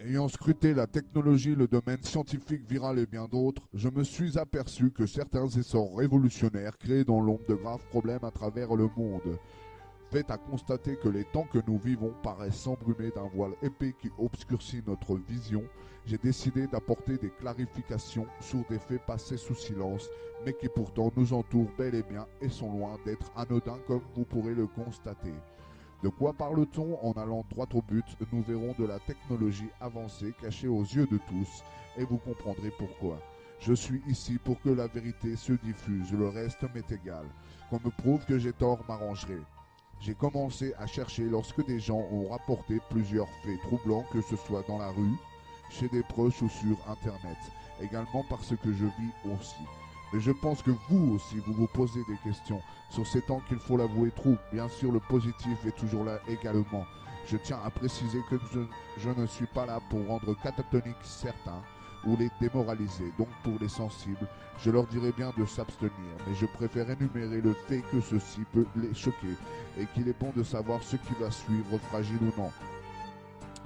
Ayant scruté la technologie, le domaine scientifique viral et bien d'autres, je me suis aperçu que certains essors révolutionnaires créaient dans l'ombre de graves problèmes à travers le monde. Fait à constater que les temps que nous vivons paraissent s'embrumer d'un voile épais qui obscurcit notre vision, j'ai décidé d'apporter des clarifications sur des faits passés sous silence, mais qui pourtant nous entourent bel et bien et sont loin d'être anodins comme vous pourrez le constater. De quoi parle-t-on en allant droit au but? Nous verrons de la technologie avancée cachée aux yeux de tous et vous comprendrez pourquoi. Je suis ici pour que la vérité se diffuse, le reste m'est égal. Qu'on me prouve que j'ai tort m'arrangerait. J'ai commencé à chercher lorsque des gens ont rapporté plusieurs faits troublants, que ce soit dans la rue, chez des proches ou sur internet, également parce que je vis aussi. Mais je pense que vous aussi, vous vous posez des questions sur ces temps qu'il faut l'avouer trop. Bien sûr, le positif est toujours là également. Je tiens à préciser que je ne suis pas là pour rendre catatoniques certains ou les démoraliser. Donc pour les sensibles, je leur dirais bien de s'abstenir. Mais je préfère énumérer le fait que ceci peut les choquer et qu'il est bon de savoir ce qui va suivre, fragile ou non.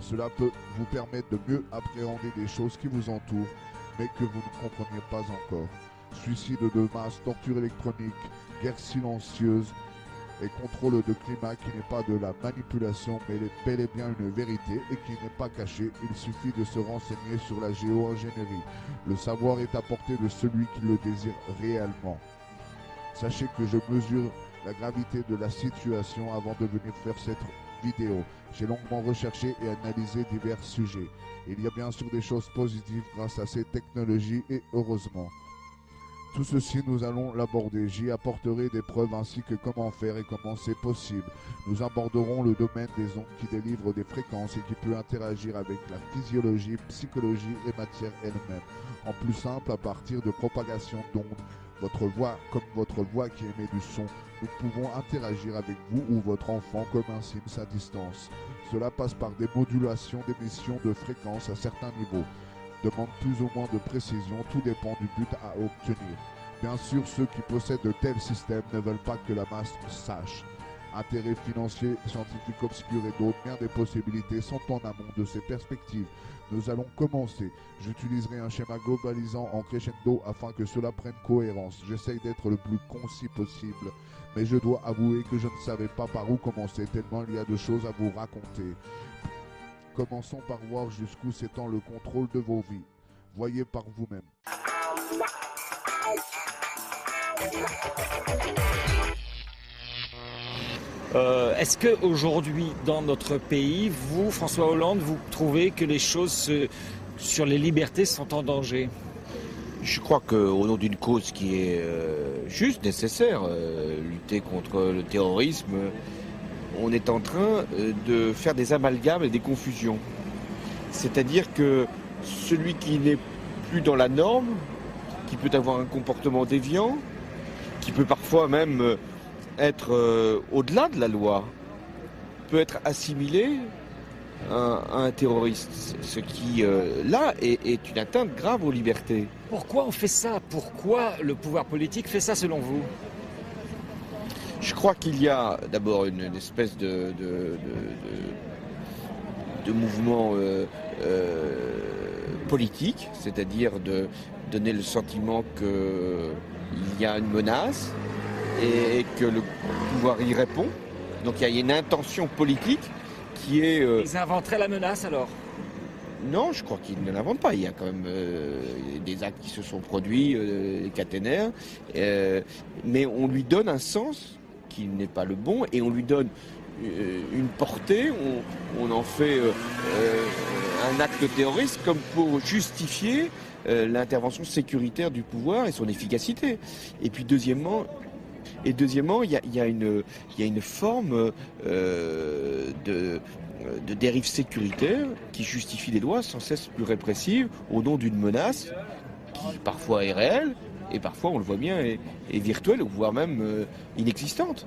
Cela peut vous permettre de mieux appréhender des choses qui vous entourent, mais que vous ne compreniez pas encore. Suicide de masse, torture électronique, guerre silencieuse et contrôle de climat qui n'est pas de la manipulation mais bel et bien une vérité et qui n'est pas cachée. Il suffit de se renseigner sur la géo-ingénierie. Le savoir est à portée de celui qui le désire réellement. Sachez que je mesure la gravité de la situation avant de venir faire cette vidéo. J'ai longuement recherché et analysé divers sujets. Il y a bien sûr des choses positives grâce à ces technologies et heureusement. Tout ceci, nous allons l'aborder. J'y apporterai des preuves ainsi que comment faire et comment c'est possible. Nous aborderons le domaine des ondes qui délivrent des fréquences et qui peut interagir avec la physiologie, psychologie et matière elle-même. En plus simple, à partir de propagation d'ondes, votre voix comme votre voix qui émet du son, nous pouvons interagir avec vous ou votre enfant comme un Sims à distance. Cela passe par des modulations d'émissions de fréquences à certains niveaux. Demande plus ou moins de précision, tout dépend du but à obtenir. Bien sûr, ceux qui possèdent de tels systèmes ne veulent pas que la masse sache. Intérêts financiers, scientifiques obscurs et d'autres, bien des possibilités sont en amont de ces perspectives. Nous allons commencer. J'utiliserai un schéma globalisant en crescendo afin que cela prenne cohérence. J'essaye d'être le plus concis possible, mais je dois avouer que je ne savais pas par où commencer tellement il y a de choses à vous raconter. Commençons par voir jusqu'où s'étend le contrôle de vos vies. Voyez par vous-même. Est-ce qu'aujourd'hui, dans notre pays, vous, François Hollande, vous trouvez que les choses sur les libertés sont en danger? Je crois qu'au nom d'une cause qui est juste, nécessaire, lutter contre le terrorisme, on est en train de faire des amalgames et des confusions. C'est-à-dire que celui qui n'est plus dans la norme, qui peut avoir un comportement déviant, qui peut parfois même être au-delà de la loi, peut être assimilé à un terroriste. Ce qui, là, est une atteinte grave aux libertés. Pourquoi on fait ça? Pourquoi le pouvoir politique fait ça selon vous? Je crois qu'il y a d'abord une espèce de mouvement politique, c'est-à-dire de donner le sentiment qu'il y a une menace et que le pouvoir y répond. Donc il y a une intention politique qui est... Ils inventeraient la menace alors? Non, je crois qu'ils ne l'inventent pas. Il y a quand même des actes qui se sont produits, caténaires, mais on lui donne un sens qui n'est pas le bon et on lui donne une portée, on en fait un acte terroriste comme pour justifier l'intervention sécuritaire du pouvoir et son efficacité. Et puis deuxièmement, il y a une forme de dérive sécuritaire qui justifie des lois sans cesse plus répressives au nom d'une menace qui parfois est réelle et parfois, on le voit bien, est virtuelle, voire même inexistante.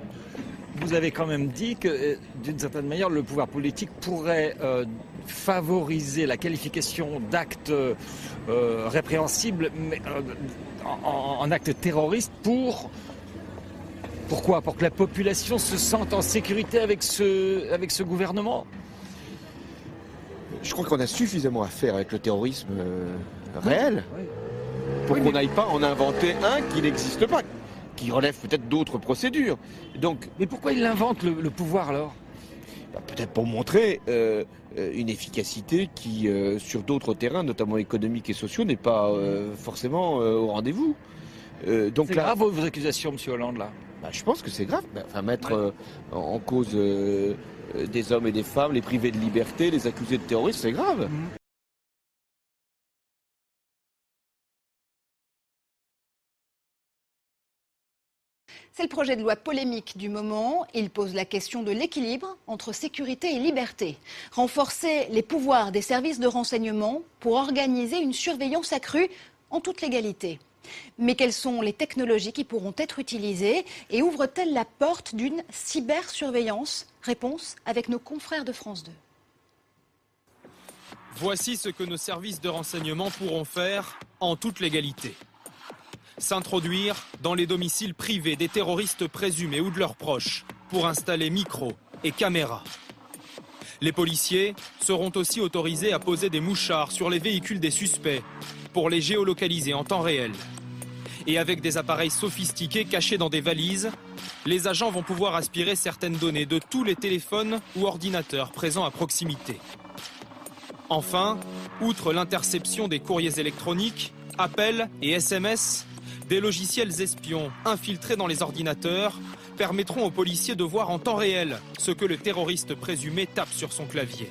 Vous avez quand même dit que, d'une certaine manière, le pouvoir politique pourrait favoriser la qualification d'actes répréhensibles mais, en actes terroristes pourquoi? Pour que la population se sente en sécurité avec ce gouvernement? Je crois qu'on a suffisamment à faire avec le terrorisme réel Oui. pour Oui, qu'on mais- n'aille pas en inventer un qui n'existe pas, qui relève peut-être d'autres procédures. Donc, Mais pourquoi il invente le pouvoir alors? peut-être pour montrer une efficacité qui, sur d'autres terrains, notamment économiques et sociaux, n'est pas forcément au rendez-vous. Donc C'est là, grave vos accusations, M. Hollande, là. je pense que c'est grave. Enfin, mettre en cause des hommes et des femmes, les priver de liberté, les accuser de terrorisme, c'est grave. C'est le projet de loi polémique du moment. Il pose la question de l'équilibre entre sécurité et liberté. Renforcer les pouvoirs des services de renseignement pour organiser une surveillance accrue en toute légalité. Mais quelles sont les technologies qui pourront être utilisées et ouvrent-elles la porte d'une cybersurveillance? Réponse avec nos confrères de France 2. Voici ce que nos services de renseignement pourront faire en toute légalité. S'introduire dans les domiciles privés des terroristes présumés ou de leurs proches pour installer micros et caméras. Les policiers seront aussi autorisés à poser des mouchards sur les véhicules des suspects pour les géolocaliser en temps réel. Et avec des appareils sophistiqués cachés dans des valises, les agents vont pouvoir aspirer certaines données de tous les téléphones ou ordinateurs présents à proximité. Enfin, outre l'interception des courriers électroniques, appels et SMS, des logiciels espions infiltrés dans les ordinateurs permettront aux policiers de voir en temps réel ce que le terroriste présumé tape sur son clavier.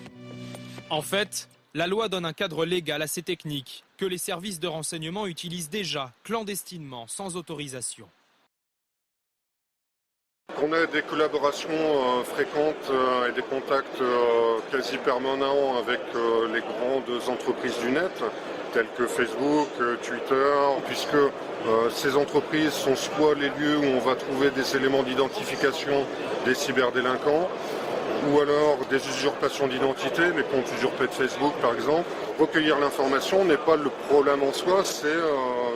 En fait, la loi donne un cadre légal à ces techniques que les services de renseignement utilisent déjà clandestinement, sans autorisation. On a des collaborations fréquentes et des contacts quasi permanents avec les grandes entreprises du net, telles que Facebook, Twitter, puisque ces entreprises sont soit les lieux où on va trouver des éléments d'identification des cyberdélinquants, ou alors des usurpations d'identité, les comptes usurpés de Facebook par exemple. Recueillir l'information n'est pas le problème en soi, c'est,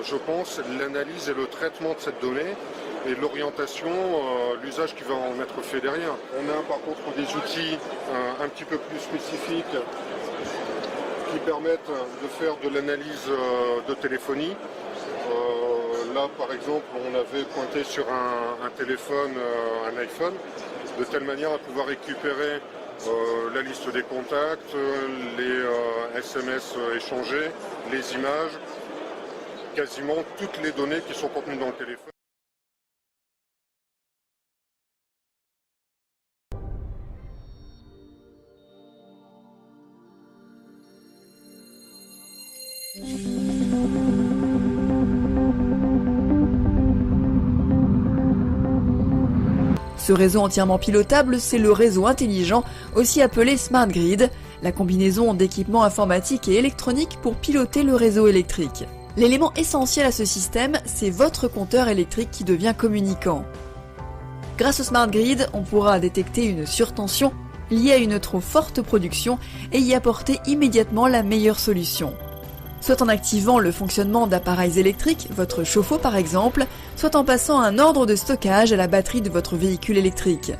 je pense, l'analyse et le traitement de cette donnée et l'orientation, l'usage qui va en être fait derrière. On a par contre des outils un petit peu plus spécifiques qui permettent de faire de l'analyse de téléphonie. Là par exemple on avait pointé sur un téléphone, un iPhone, de telle manière à pouvoir récupérer la liste des contacts, les SMS échangés, les images, quasiment toutes les données qui sont contenues dans le téléphone. Ce réseau entièrement pilotable, c'est le réseau intelligent, aussi appelé Smart Grid, la combinaison d'équipements informatiques et électroniques pour piloter le réseau électrique. L'élément essentiel à ce système, c'est votre compteur électrique qui devient communicant. Grâce au Smart Grid, on pourra détecter une surtension liée à une trop forte production et y apporter immédiatement la meilleure solution. Soit en activant le fonctionnement d'appareils électriques, votre chauffe-eau par exemple, soit en passant un ordre de stockage à la batterie de votre véhicule électrique.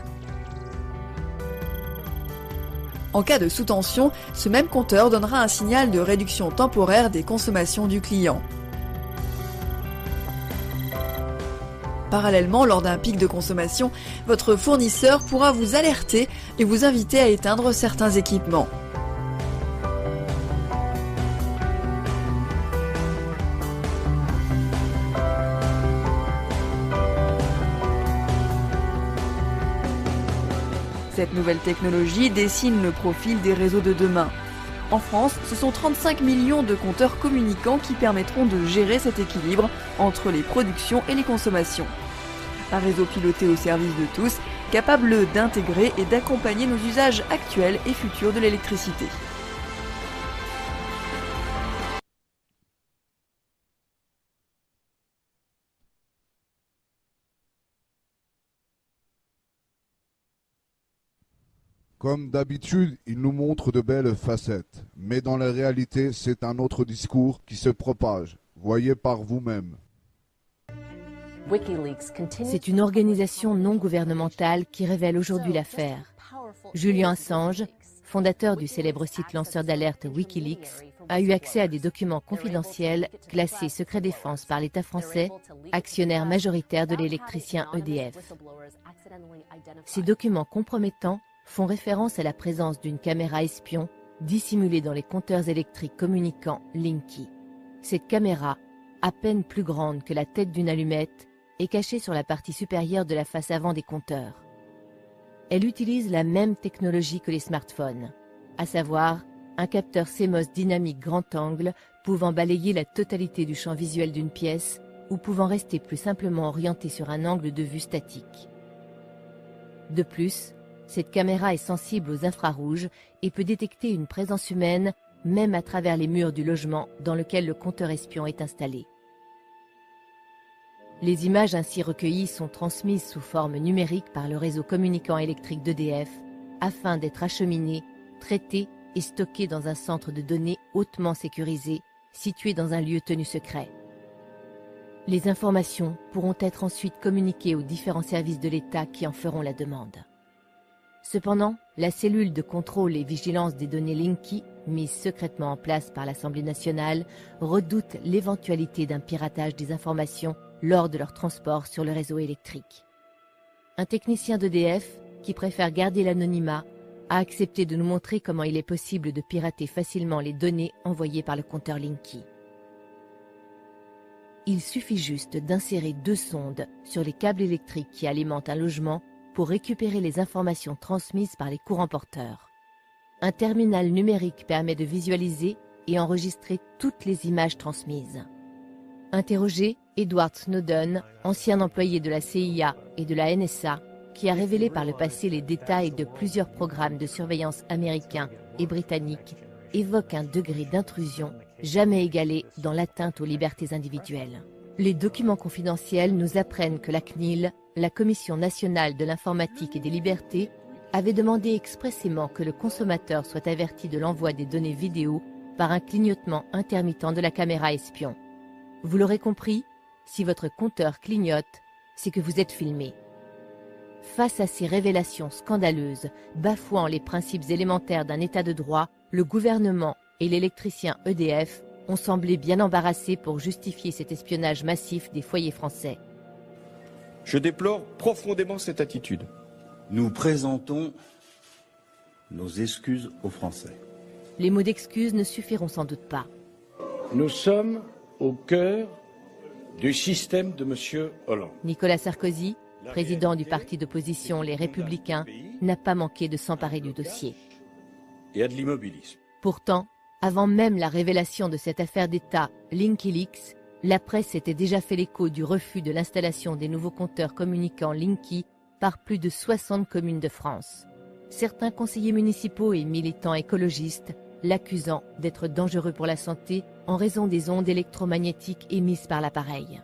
En cas de sous-tension, ce même compteur donnera un signal de réduction temporaire des consommations du client. Parallèlement, lors d'un pic de consommation, votre fournisseur pourra vous alerter et vous inviter à éteindre certains équipements. Cette nouvelle technologie dessine le profil des réseaux de demain. En France, ce sont 35 millions de compteurs communicants qui permettront de gérer cet équilibre entre les productions et les consommations. Un réseau piloté au service de tous, capable d'intégrer et d'accompagner nos usages actuels et futurs de l'électricité. Comme d'habitude, il nous montre de belles facettes, mais dans la réalité, c'est un autre discours qui se propage. Voyez par vous-même. C'est une organisation non gouvernementale qui révèle aujourd'hui l'affaire. Julian Assange, fondateur du célèbre site lanceur d'alerte Wikileaks, a eu accès à des documents confidentiels classés secret défense par l'État français, actionnaire majoritaire de l'électricien EDF. Ces documents compromettants font référence à la présence d'une caméra espion dissimulée dans les compteurs électriques communicants Linky. Cette caméra, à peine plus grande que la tête d'une allumette, est cachée sur la partie supérieure de la face avant des compteurs. Elle utilise la même technologie que les smartphones, à savoir un capteur CMOS dynamique grand angle pouvant balayer la totalité du champ visuel d'une pièce ou pouvant rester plus simplement orienté sur un angle de vue statique. De plus, cette caméra est sensible aux infrarouges et peut détecter une présence humaine même à travers les murs du logement dans lequel le compteur espion est installé. Les images ainsi recueillies sont transmises sous forme numérique par le réseau communicant électrique d'EDF afin d'être acheminées, traitées et stockées dans un centre de données hautement sécurisé situé dans un lieu tenu secret. Les informations pourront être ensuite communiquées aux différents services de l'État qui en feront la demande. Cependant, la cellule de contrôle et vigilance des données Linky, mise secrètement en place par l'Assemblée nationale, redoute l'éventualité d'un piratage des informations lors de leur transport sur le réseau électrique. Un technicien d'EDF, qui préfère garder l'anonymat, a accepté de nous montrer comment il est possible de pirater facilement les données envoyées par le compteur Linky. Il suffit juste d'insérer 2 sondes sur les câbles électriques qui alimentent un logement pour récupérer les informations transmises par les courants porteurs. Un terminal numérique permet de visualiser et enregistrer toutes les images transmises. Interrogé, Edward Snowden, ancien employé de la CIA et de la NSA, qui a révélé par le passé les détails de plusieurs programmes de surveillance américains et britanniques, évoque un degré d'intrusion jamais égalé dans l'atteinte aux libertés individuelles. Les documents confidentiels nous apprennent que la CNIL, la Commission nationale de l'informatique et des libertés, avait demandé expressément que le consommateur soit averti de l'envoi des données vidéo par un clignotement intermittent de la caméra espion. Vous l'aurez compris, si votre compteur clignote, c'est que vous êtes filmé. Face à ces révélations scandaleuses, bafouant les principes élémentaires d'un état de droit, le gouvernement et l'électricien EDF ont semblé bien embarrassés pour justifier cet espionnage massif des foyers français. Je déplore profondément cette attitude. Nous présentons nos excuses aux Français. Les mots d'excuse ne suffiront sans doute pas. Nous sommes au cœur du système de M. Hollande. Nicolas Sarkozy, président du parti d'opposition Les Républicains, n'a pas manqué de s'emparer du dossier. Et à de l'immobilisme. Pourtant, avant même la révélation de cette affaire d'État Wikileaks, la presse s'était déjà fait l'écho du refus de l'installation des nouveaux compteurs communicants Linky par plus de 60 communes de France. Certains conseillers municipaux et militants écologistes l'accusant d'être dangereux pour la santé en raison des ondes électromagnétiques émises par l'appareil.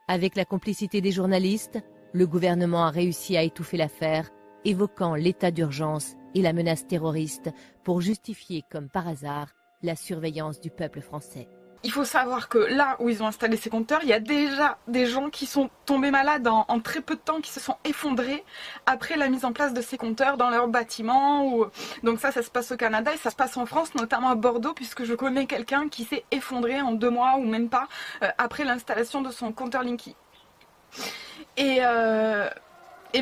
Avec la complicité des journalistes, le gouvernement a réussi à étouffer l'affaire, évoquant l'état d'urgence et la menace terroriste pour justifier, comme par hasard, la surveillance du peuple français. Il faut savoir que là où ils ont installé ces compteurs, il y a déjà des gens qui sont tombés malades en très peu de temps, qui se sont effondrés après la mise en place de ces compteurs dans leur bâtiment. Donc ça se passe au Canada et ça se passe en France, notamment à Bordeaux, puisque je connais quelqu'un qui s'est effondré en 2 mois ou même pas après l'installation de son compteur Linky. Et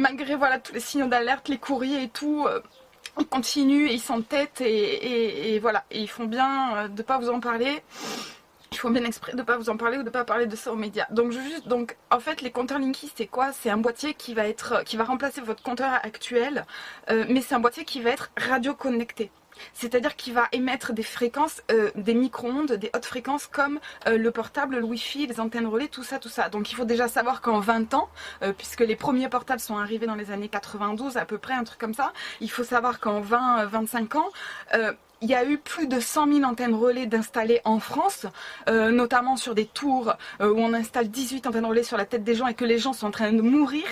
malgré voilà, tous les signaux d'alerte, les courriers et tout, on continue et ils s'entêtent et voilà, et ils font bien de ne pas vous en parler. Il faut bien exprès de ne pas vous en parler ou de ne pas parler de ça aux médias. Donc en fait, les compteurs Linky, c'est quoi? C'est un boîtier qui va remplacer votre compteur actuel, mais c'est un boîtier qui va être radio-connecté. C'est-à-dire qu'il va émettre des fréquences, des micro-ondes, des hautes fréquences comme le portable, le Wi-Fi, les antennes relais, tout ça. Donc il faut déjà savoir qu'en 20 ans, puisque les premiers portables sont arrivés dans les années 92 à peu près, un truc comme ça, il faut savoir qu'en 20-25 ans, il y a eu plus de 100 000 antennes relais d'installées en France, notamment sur des tours où on installe 18 antennes relais sur la tête des gens et que les gens sont en train de mourir.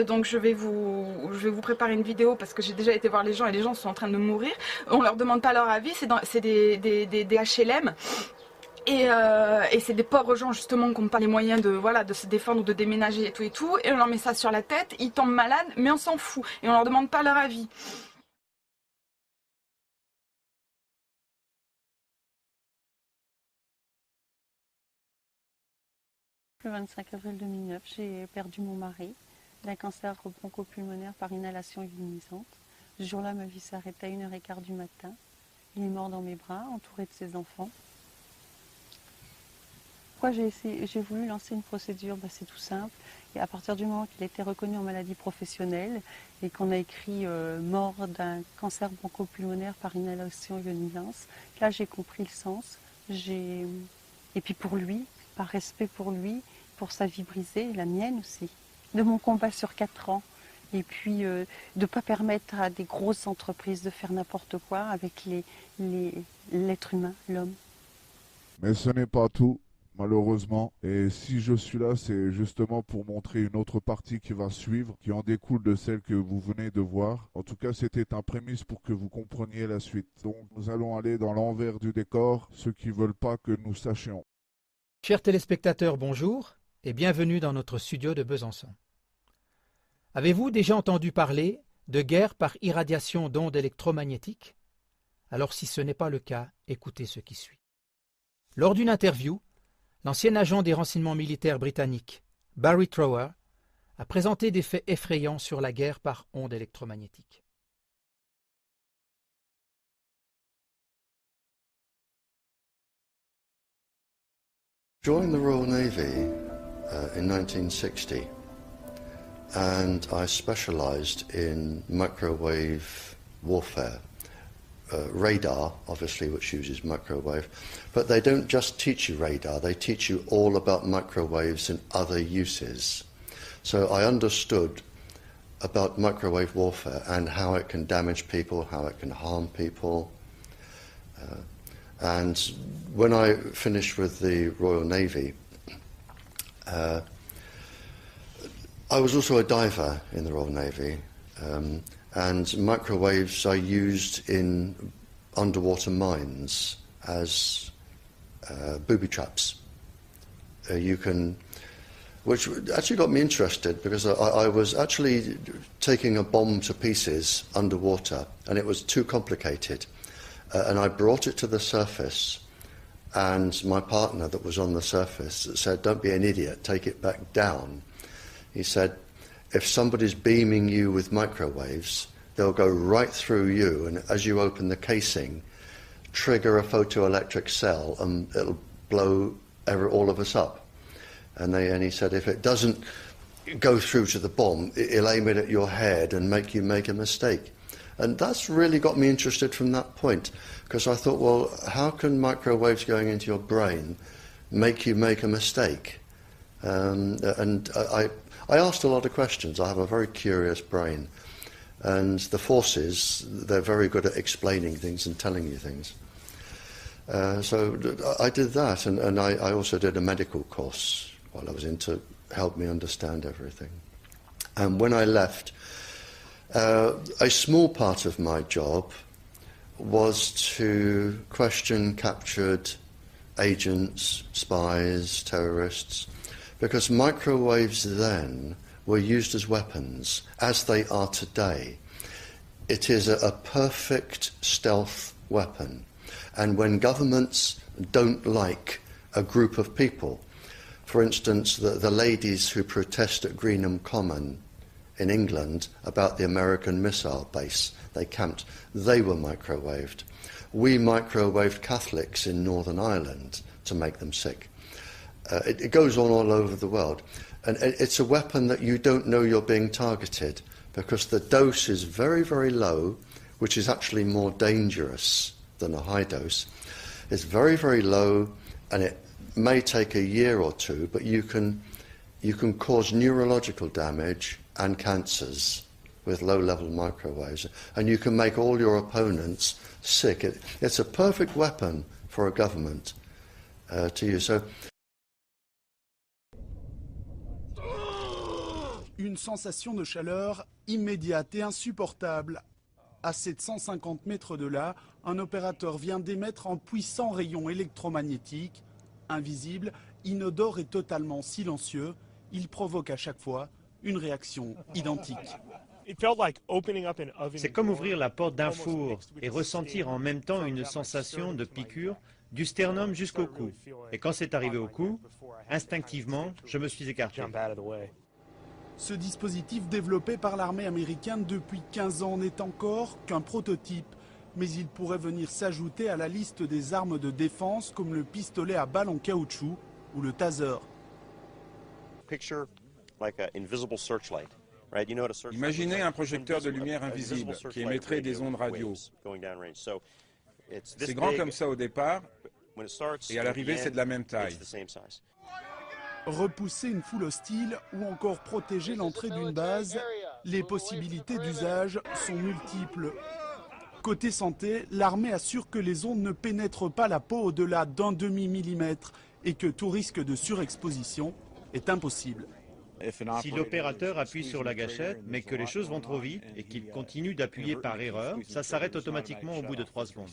Donc je vais vous préparer une vidéo parce que j'ai déjà été voir les gens et les gens sont en train de mourir. On leur demande pas leur avis, c'est des HLM. Et c'est des pauvres gens justement qui n'ont pas les moyens de se défendre ou de déménager et tout. Et on leur met ça sur la tête, ils tombent malades, mais on s'en fout. Et on leur demande pas leur avis. le 25 avril 2009, j'ai perdu mon mari d'un cancer bronchopulmonaire par inhalation ionisante. Ce jour-là, ma vie s'arrête à 1h15 du matin. Il est mort dans mes bras, entouré de ses enfants. Pourquoi j'ai voulu lancer une procédure? C'est tout simple. Et à partir du moment qu'il a été reconnu en maladie professionnelle et qu'on a écrit mort d'un cancer bronchopulmonaire par inhalation ionisante, là j'ai compris le sens. Et puis pour lui, par respect pour lui, pour sa vie brisée, et la mienne aussi, de mon combat sur 4 ans. Et puis de ne pas permettre à des grosses entreprises de faire n'importe quoi avec l'être humain, l'homme. Mais ce n'est pas tout, malheureusement. Et si je suis là, c'est justement pour montrer une autre partie qui va suivre, qui en découle de celle que vous venez de voir. En tout cas, c'était un prémisse pour que vous compreniez la suite. Donc nous allons aller dans l'envers du décor, ceux qui ne veulent pas que nous sachions. Chers téléspectateurs, bonjour et bienvenue dans notre studio de Besançon. Avez-vous déjà entendu parler de guerre par irradiation d'ondes électromagnétiques? Alors si ce n'est pas le cas, écoutez ce qui suit. Lors d'une interview, l'ancien agent des renseignements militaires britanniques, Barry Trower, a présenté des faits effrayants sur la guerre par ondes électromagnétiques. Joined the Royal Navy in 1960. And I specialised in microwave warfare. Radar, obviously, which uses microwave. But they don't just teach you radar, they teach you all about microwaves and other uses. So I understood about microwave warfare and how it can damage people, how it can harm people. And when I finished with the Royal Navy, I was also a diver in the Royal Navy, and microwaves are used in underwater mines as booby traps. Which actually got me interested because I was actually taking a bomb to pieces underwater, and it was too complicated. And I brought it to the surface, and my partner that was on the surface said, "Don't be an idiot, take it back down." He said, if somebody's beaming you with microwaves, they'll go right through you, and as you open the casing, trigger a photoelectric cell, and it'll blow all of us up. And he said, if it doesn't go through to the bomb, it'll aim it at your head and make you make a mistake. And that's really got me interested from that point, because I thought, well, how can microwaves going into your brain make you make a mistake? And I asked a lot of questions. I have a very curious brain. And the forces, they're very good at explaining things and telling you things. So I did that, and I also did a medical course while I was in to help me understand everything. And when I left, a small part of my job was to question captured agents, spies, terrorists, because microwaves then were used as weapons, as they are today. It is a perfect stealth weapon. And when governments don't like a group of people, for instance, the ladies who protest at Greenham Common in England about the American missile base they camped, they were microwaved. We microwaved Catholics in Northern Ireland to make them sick. It goes on all over the world. And it's a weapon that you don't know you're being targeted, because the dose is very, very low, which is actually more dangerous than a high dose. It's very, very low, and it may take a year or two, but you can cause neurological damage and cancers with low-level microwaves, and you can make all your opponents sick. It's a perfect weapon for a government to use. So, une sensation de chaleur immédiate et insupportable. À 750 mètres de là, un opérateur vient d'émettre un puissant rayon électromagnétique. Invisible, inodore et totalement silencieux, il provoque à chaque fois une réaction identique. C'est comme ouvrir la porte d'un four et ressentir en même temps une sensation de piqûre du sternum jusqu'au cou. Et quand c'est arrivé au cou, instinctivement, je me suis écarté. Ce dispositif développé par l'armée américaine depuis 15 ans n'est encore qu'un prototype, mais il pourrait venir s'ajouter à la liste des armes de défense comme le pistolet à balles en caoutchouc ou le taser. Imaginez un projecteur de lumière invisible qui émettrait des ondes radio. C'est grand comme ça au départ, et à l'arrivée c'est de la même taille. Repousser une foule hostile ou encore protéger l'entrée d'une base, les possibilités d'usage sont multiples. Côté santé, l'armée assure que les ondes ne pénètrent pas la peau au-delà d'un demi-millimètre et que tout risque de surexposition est impossible. Si l'opérateur appuie sur la gâchette, mais que les choses vont trop vite et qu'il continue d'appuyer par erreur, ça s'arrête automatiquement au bout de 3 secondes.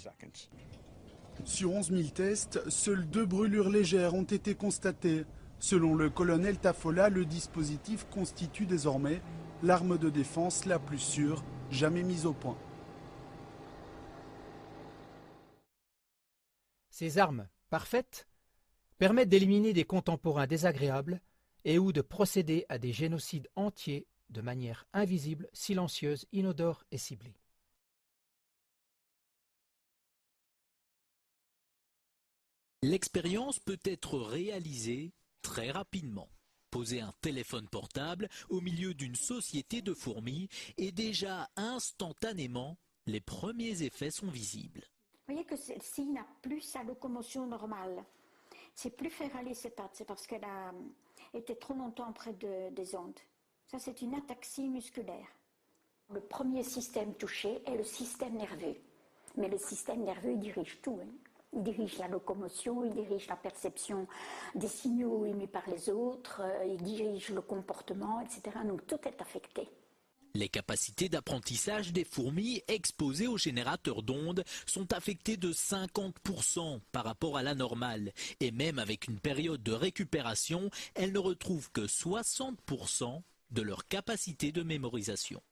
Sur 11 000 tests, seules 2 brûlures légères ont été constatées. Selon le colonel Tafola, le dispositif constitue désormais l'arme de défense la plus sûre jamais mise au point. Ces armes parfaites permettent d'éliminer des contemporains désagréables et ou de procéder à des génocides entiers de manière invisible, silencieuse, inodore et ciblée. L'expérience peut être réalisée très rapidement. Poser un téléphone portable au milieu d'une société de fourmis et déjà instantanément, les premiers effets sont visibles. Vous voyez que celle-ci n'a plus sa locomotion normale. C'est plus faire aller ses pattes, c'est parce qu'elle a été trop longtemps près des ondes. Ça, c'est une ataxie musculaire. Le premier système touché est le système nerveux. Mais le système nerveux, il dirige tout. Il dirige la locomotion, il dirige la perception des signaux émis par les autres, il dirige le comportement, etc. Donc tout est affecté. Les capacités d'apprentissage des fourmis exposées aux générateurs d'ondes sont affectées de 50% par rapport à la normale. Et même avec une période de récupération, elles ne retrouvent que 60% de leur capacité de mémorisation.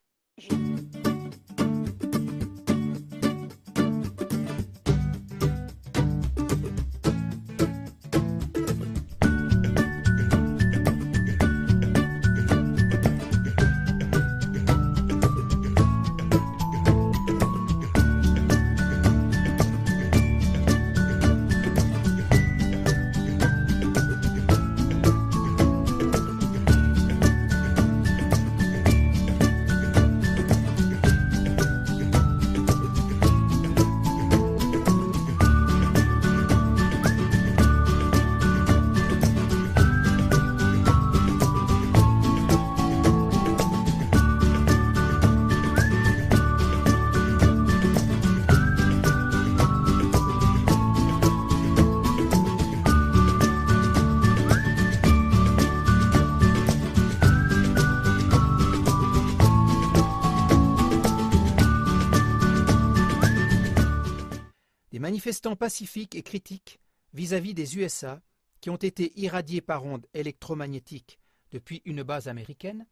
Manifestants pacifiques et critiques vis-à-vis des USA qui ont été irradiés par ondes électromagnétiques depuis une base américaine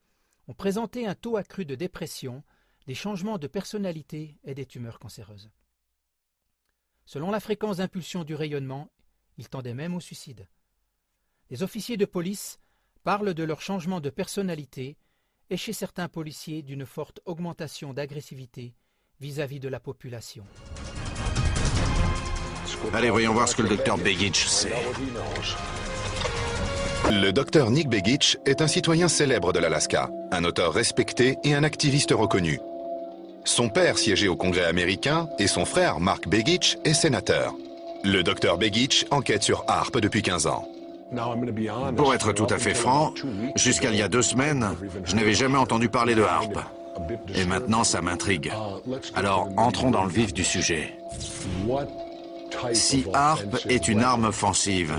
ont présenté un taux accru de dépression, des changements de personnalité et des tumeurs cancéreuses. Selon la fréquence d'impulsion du rayonnement, ils tendaient même au suicide. Les officiers de police parlent de leur changement de personnalité et chez certains policiers d'une forte augmentation d'agressivité vis-à-vis de la population. Allez, voyons voir ce que le docteur Begich sait. Le docteur Nick Begich est un citoyen célèbre de l'Alaska, un auteur respecté et un activiste reconnu. Son père siégeait au Congrès américain et son frère, Mark Begich, est sénateur. Le docteur Begich enquête sur HAARP depuis 15 ans. Pour être tout à fait franc, jusqu'à il y a 2 semaines, je n'avais jamais entendu parler de HAARP. Et maintenant, ça m'intrigue. Alors, entrons dans le vif du sujet. Si HAARP est une arme offensive,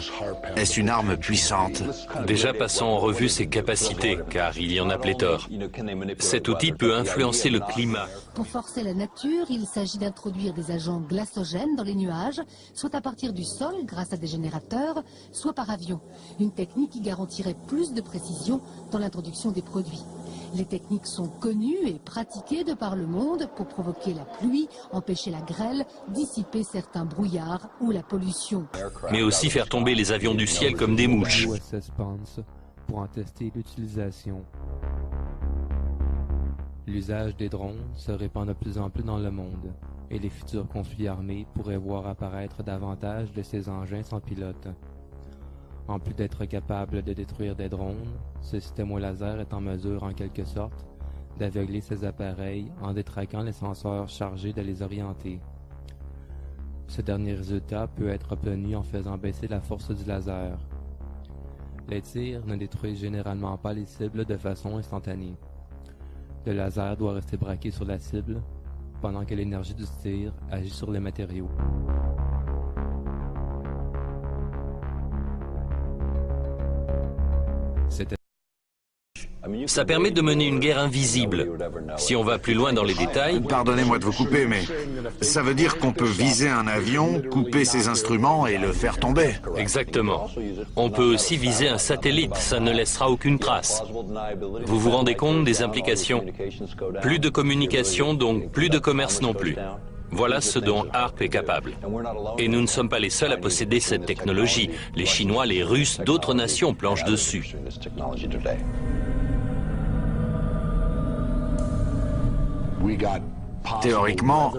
est-ce une arme puissante? Déjà passons en revue ses capacités, car il y en a pléthore. Cet outil peut influencer le climat, Pour forcer la nature, il s'agit d'introduire des agents glaçogènes dans les nuages, soit à partir du sol grâce à des générateurs, soit par avion. Une technique qui garantirait plus de précision dans l'introduction des produits. Les techniques sont connues et pratiquées de par le monde pour provoquer la pluie, empêcher la grêle, dissiper certains brouillards ou la pollution. Mais aussi faire tomber les avions du ciel comme des mouches. Pour en tester l'utilisation. L'usage des drones se répand de plus en plus dans le monde et les futurs conflits armés pourraient voir apparaître davantage de ces engins sans pilote. En plus d'être capable de détruire des drones, ce système au laser est en mesure en quelque sorte d'aveugler ces appareils en détraquant les senseurs chargés de les orienter. Ce dernier résultat peut être obtenu en faisant baisser la force du laser. Les tirs ne détruisent généralement pas les cibles de façon instantanée. Le laser doit rester braqué sur la cible pendant que l'énergie du tir agit sur les matériaux. Ça permet de mener une guerre invisible. Si on va plus loin dans les détails... Pardonnez-moi de vous couper, mais ça veut dire qu'on peut viser un avion, couper ses instruments et le faire tomber. Exactement. On peut aussi viser un satellite, ça ne laissera aucune trace. Vous vous rendez compte des implications? Plus de communication, donc plus de commerce non plus. Voilà ce dont HAARP est capable. Et nous ne sommes pas les seuls à posséder cette technologie. Les Chinois, les Russes, d'autres nations planchent dessus. Théoriquement,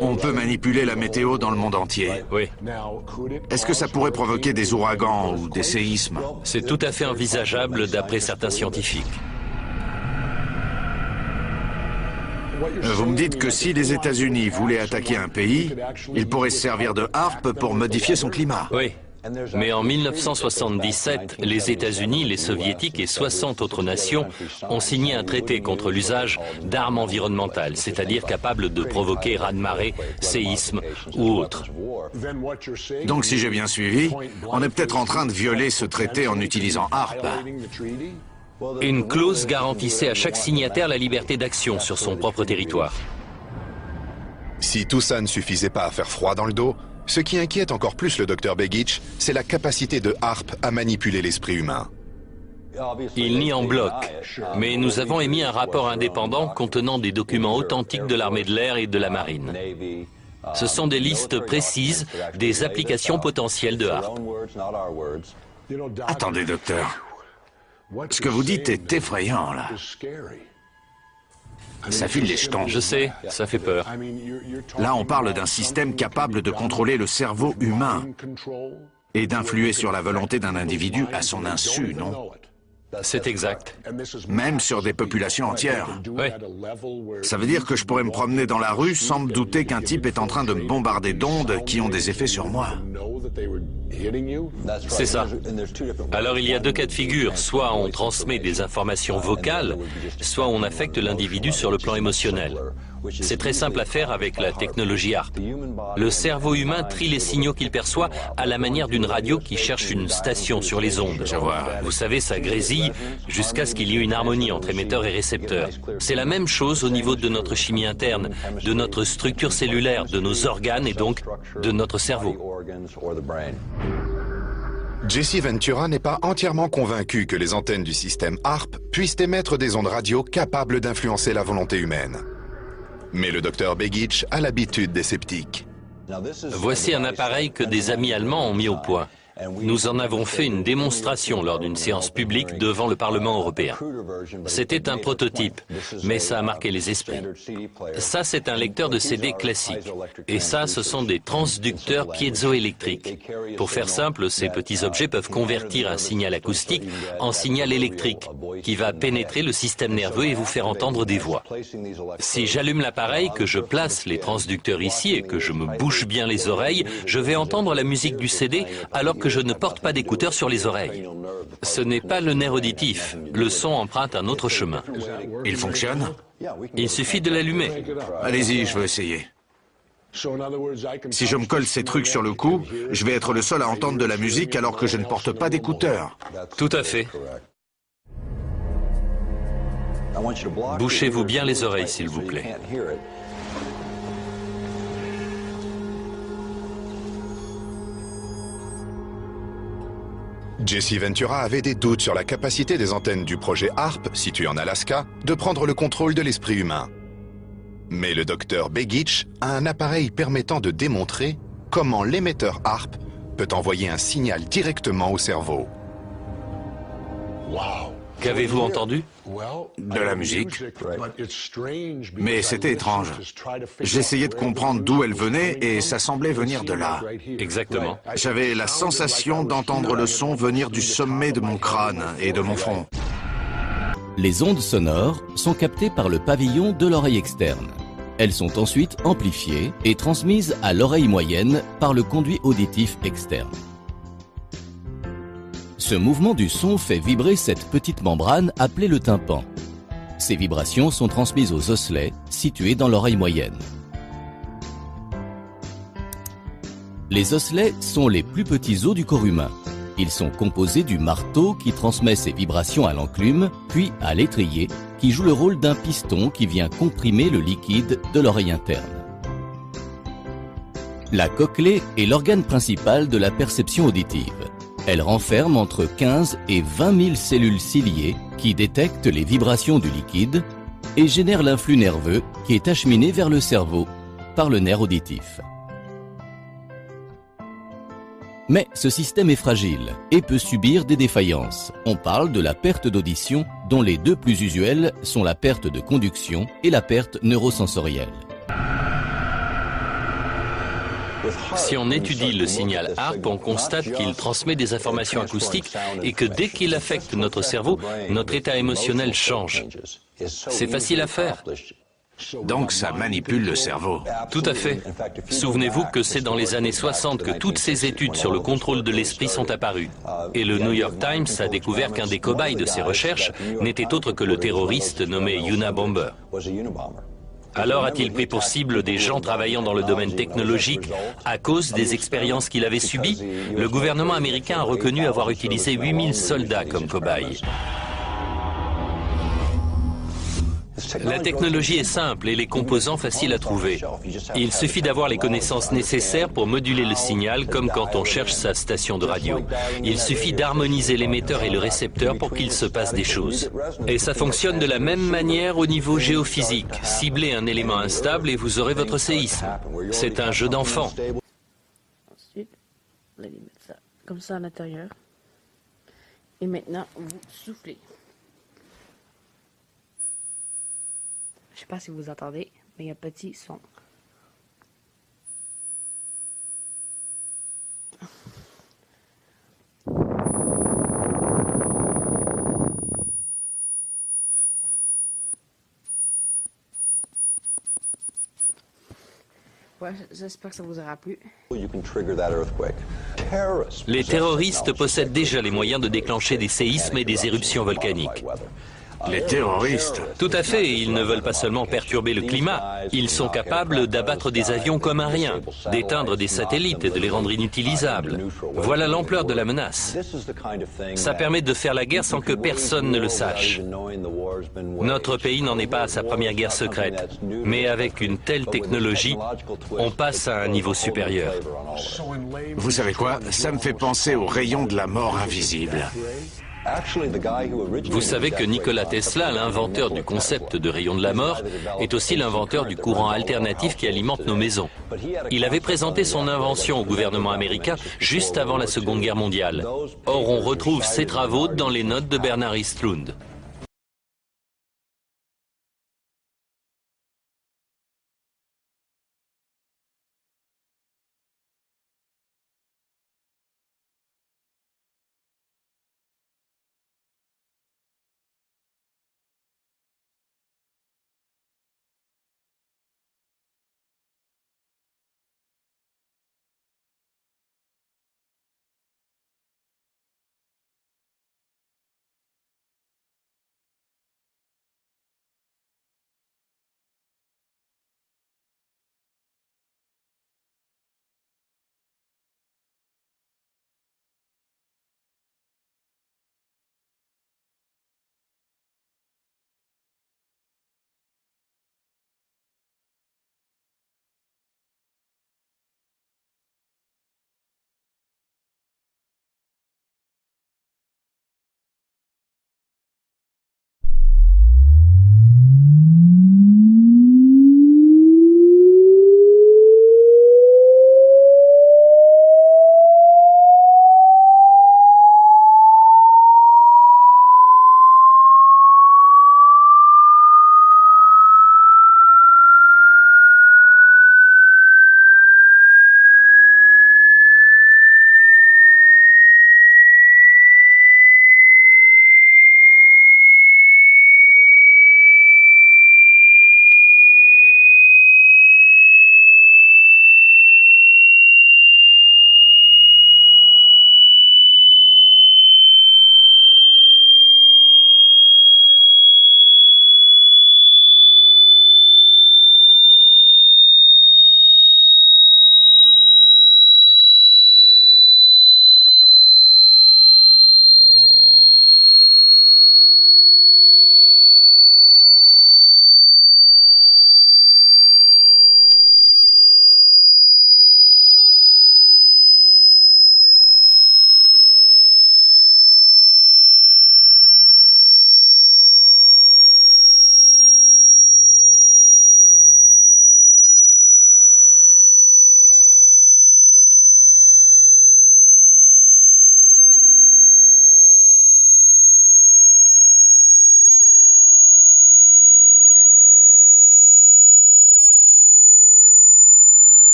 on peut manipuler la météo dans le monde entier. Oui. Est-ce que ça pourrait provoquer des ouragans ou des séismes? C'est tout à fait envisageable d'après certains scientifiques. Vous me dites que si les États-Unis voulaient attaquer un pays, ils pourraient se servir de HAARP pour modifier son climat. Oui. Mais en 1977, les États-Unis, les Soviétiques et 60 autres nations ont signé un traité contre l'usage d'armes environnementales, c'est-à-dire capables de provoquer raz-de-marée, séismes ou autres. Donc si j'ai bien suivi, on est peut-être en train de violer ce traité en utilisant HAARP. Une clause garantissait à chaque signataire la liberté d'action sur son propre territoire. Si tout ça ne suffisait pas à faire froid dans le dos, ce qui inquiète encore plus le Dr Begich, c'est la capacité de HAARP à manipuler l'esprit humain. Il nie en bloc, mais nous avons émis un rapport indépendant contenant des documents authentiques de l'armée de l'air et de la marine. Ce sont des listes précises des applications potentielles de HAARP. Attendez, docteur. Ce que vous dites est effrayant, là. Ça file les jetons. Je sais, ça fait peur. Là, on parle d'un système capable de contrôler le cerveau humain et d'influer sur la volonté d'un individu à son insu, non? C'est exact. Même sur des populations entières. Oui. Ça veut dire que je pourrais me promener dans la rue sans me douter qu'un type est en train de me bombarder d'ondes qui ont des effets sur moi. C'est ça. Alors il y a deux cas de figure. Soit on transmet des informations vocales, soit on affecte l'individu sur le plan émotionnel. C'est très simple à faire avec la technologie HAARP. Le cerveau humain trie les signaux qu'il perçoit à la manière d'une radio qui cherche une station sur les ondes. Je vois. Vous savez, ça grésille jusqu'à ce qu'il y ait une harmonie entre émetteur et récepteur. C'est la même chose au niveau de notre chimie interne, de notre structure cellulaire, de nos organes et donc de notre cerveau. Jesse Ventura n'est pas entièrement convaincu que les antennes du système HAARP puissent émettre des ondes radio capables d'influencer la volonté humaine. Mais le Dr Begich a l'habitude des sceptiques. Voici un appareil que des amis allemands ont mis au point. Nous en avons fait une démonstration lors d'une séance publique devant le Parlement européen. C'était un prototype, mais ça a marqué les esprits. Ça, c'est un lecteur de CD classique. Et ça, ce sont des transducteurs piézoélectriques. Pour faire simple, ces petits objets peuvent convertir un signal acoustique en signal électrique, qui va pénétrer le système nerveux et vous faire entendre des voix. Si j'allume l'appareil, que je place les transducteurs ici et que je me bouche bien les oreilles, je vais entendre la musique du CD alors que je ne porte pas d'écouteurs sur les oreilles. Ce n'est pas le nerf auditif. Le son emprunte un autre chemin. Il fonctionne? Il suffit de l'allumer. Allez-y, je veux essayer. Si je me colle ces trucs sur le cou, je vais être le seul à entendre de la musique alors que je ne porte pas d'écouteurs. Tout à fait. Bouchez-vous bien les oreilles, s'il vous plaît. Jesse Ventura avait des doutes sur la capacité des antennes du projet HARP, situé en Alaska, de prendre le contrôle de l'esprit humain. Mais le docteur Begich a un appareil permettant de démontrer comment l'émetteur HARP peut envoyer un signal directement au cerveau. Qu'avez-vous entendu? De la musique. Mais c'était étrange. J'essayais de comprendre d'où elle venait et ça semblait venir de là. Exactement. J'avais la sensation d'entendre le son venir du sommet de mon crâne et de mon front. Les ondes sonores sont captées par le pavillon de l'oreille externe. Elles sont ensuite amplifiées et transmises à l'oreille moyenne par le conduit auditif externe. Ce mouvement du son fait vibrer cette petite membrane appelée le tympan. Ces vibrations sont transmises aux osselets situés dans l'oreille moyenne. Les osselets sont les plus petits os du corps humain. Ils sont composés du marteau qui transmet ces vibrations à l'enclume, puis à l'étrier qui joue le rôle d'un piston qui vient comprimer le liquide de l'oreille interne. La cochlée est l'organe principal de la perception auditive. Elle renferme entre 15 et 20 000 cellules ciliées qui détectent les vibrations du liquide et génèrent l'influx nerveux qui est acheminé vers le cerveau par le nerf auditif. Mais ce système est fragile et peut subir des défaillances. On parle de la perte d'audition dont les deux plus usuelles sont la perte de conduction et la perte neurosensorielle. Si on étudie le signal HARP, on constate qu'il transmet des informations acoustiques et que dès qu'il affecte notre cerveau, notre état émotionnel change. C'est facile à faire. Donc ça manipule le cerveau. Tout à fait. Souvenez-vous que c'est dans les années 60 que toutes ces études sur le contrôle de l'esprit sont apparues. Et le New York Times a découvert qu'un des cobayes de ces recherches n'était autre que le terroriste nommé Unabomber. Alors a-t-il pris pour cible des gens travaillant dans le domaine technologique à cause des expériences qu'il avait subies? Le gouvernement américain a reconnu avoir utilisé 8000 soldats comme cobayes. La technologie est simple et les composants faciles à trouver. Il suffit d'avoir les connaissances nécessaires pour moduler le signal comme quand on cherche sa station de radio. Il suffit d'harmoniser l'émetteur et le récepteur pour qu'il se passe des choses. Et ça fonctionne de la même manière au niveau géophysique. Ciblez un élément instable et vous aurez votre séisme. C'est un jeu d'enfant. Ensuite, vous allez mettre ça comme ça à l'intérieur. Et maintenant, vous soufflez. Je sais pas si vous entendez, mais il y a un petit son. Ouais, j'espère que ça vous aura plu. Les terroristes possèdent déjà les moyens de déclencher des séismes et des éruptions volcaniques. Les terroristes? Tout à fait, ils ne veulent pas seulement perturber le climat, ils sont capables d'abattre des avions comme un rien, d'éteindre des satellites et de les rendre inutilisables. Voilà l'ampleur de la menace. Ça permet de faire la guerre sans que personne ne le sache. Notre pays n'en est pas à sa première guerre secrète, mais avec une telle technologie, on passe à un niveau supérieur. Vous savez quoi? Ça me fait penser aux rayons de la mort invisible. Vous savez que Nikola Tesla, l'inventeur du concept de rayon de la mort, est aussi l'inventeur du courant alternatif qui alimente nos maisons. Il avait présenté son invention au gouvernement américain juste avant la Seconde Guerre mondiale. Or, on retrouve ses travaux dans les notes de Bernard Eastlund.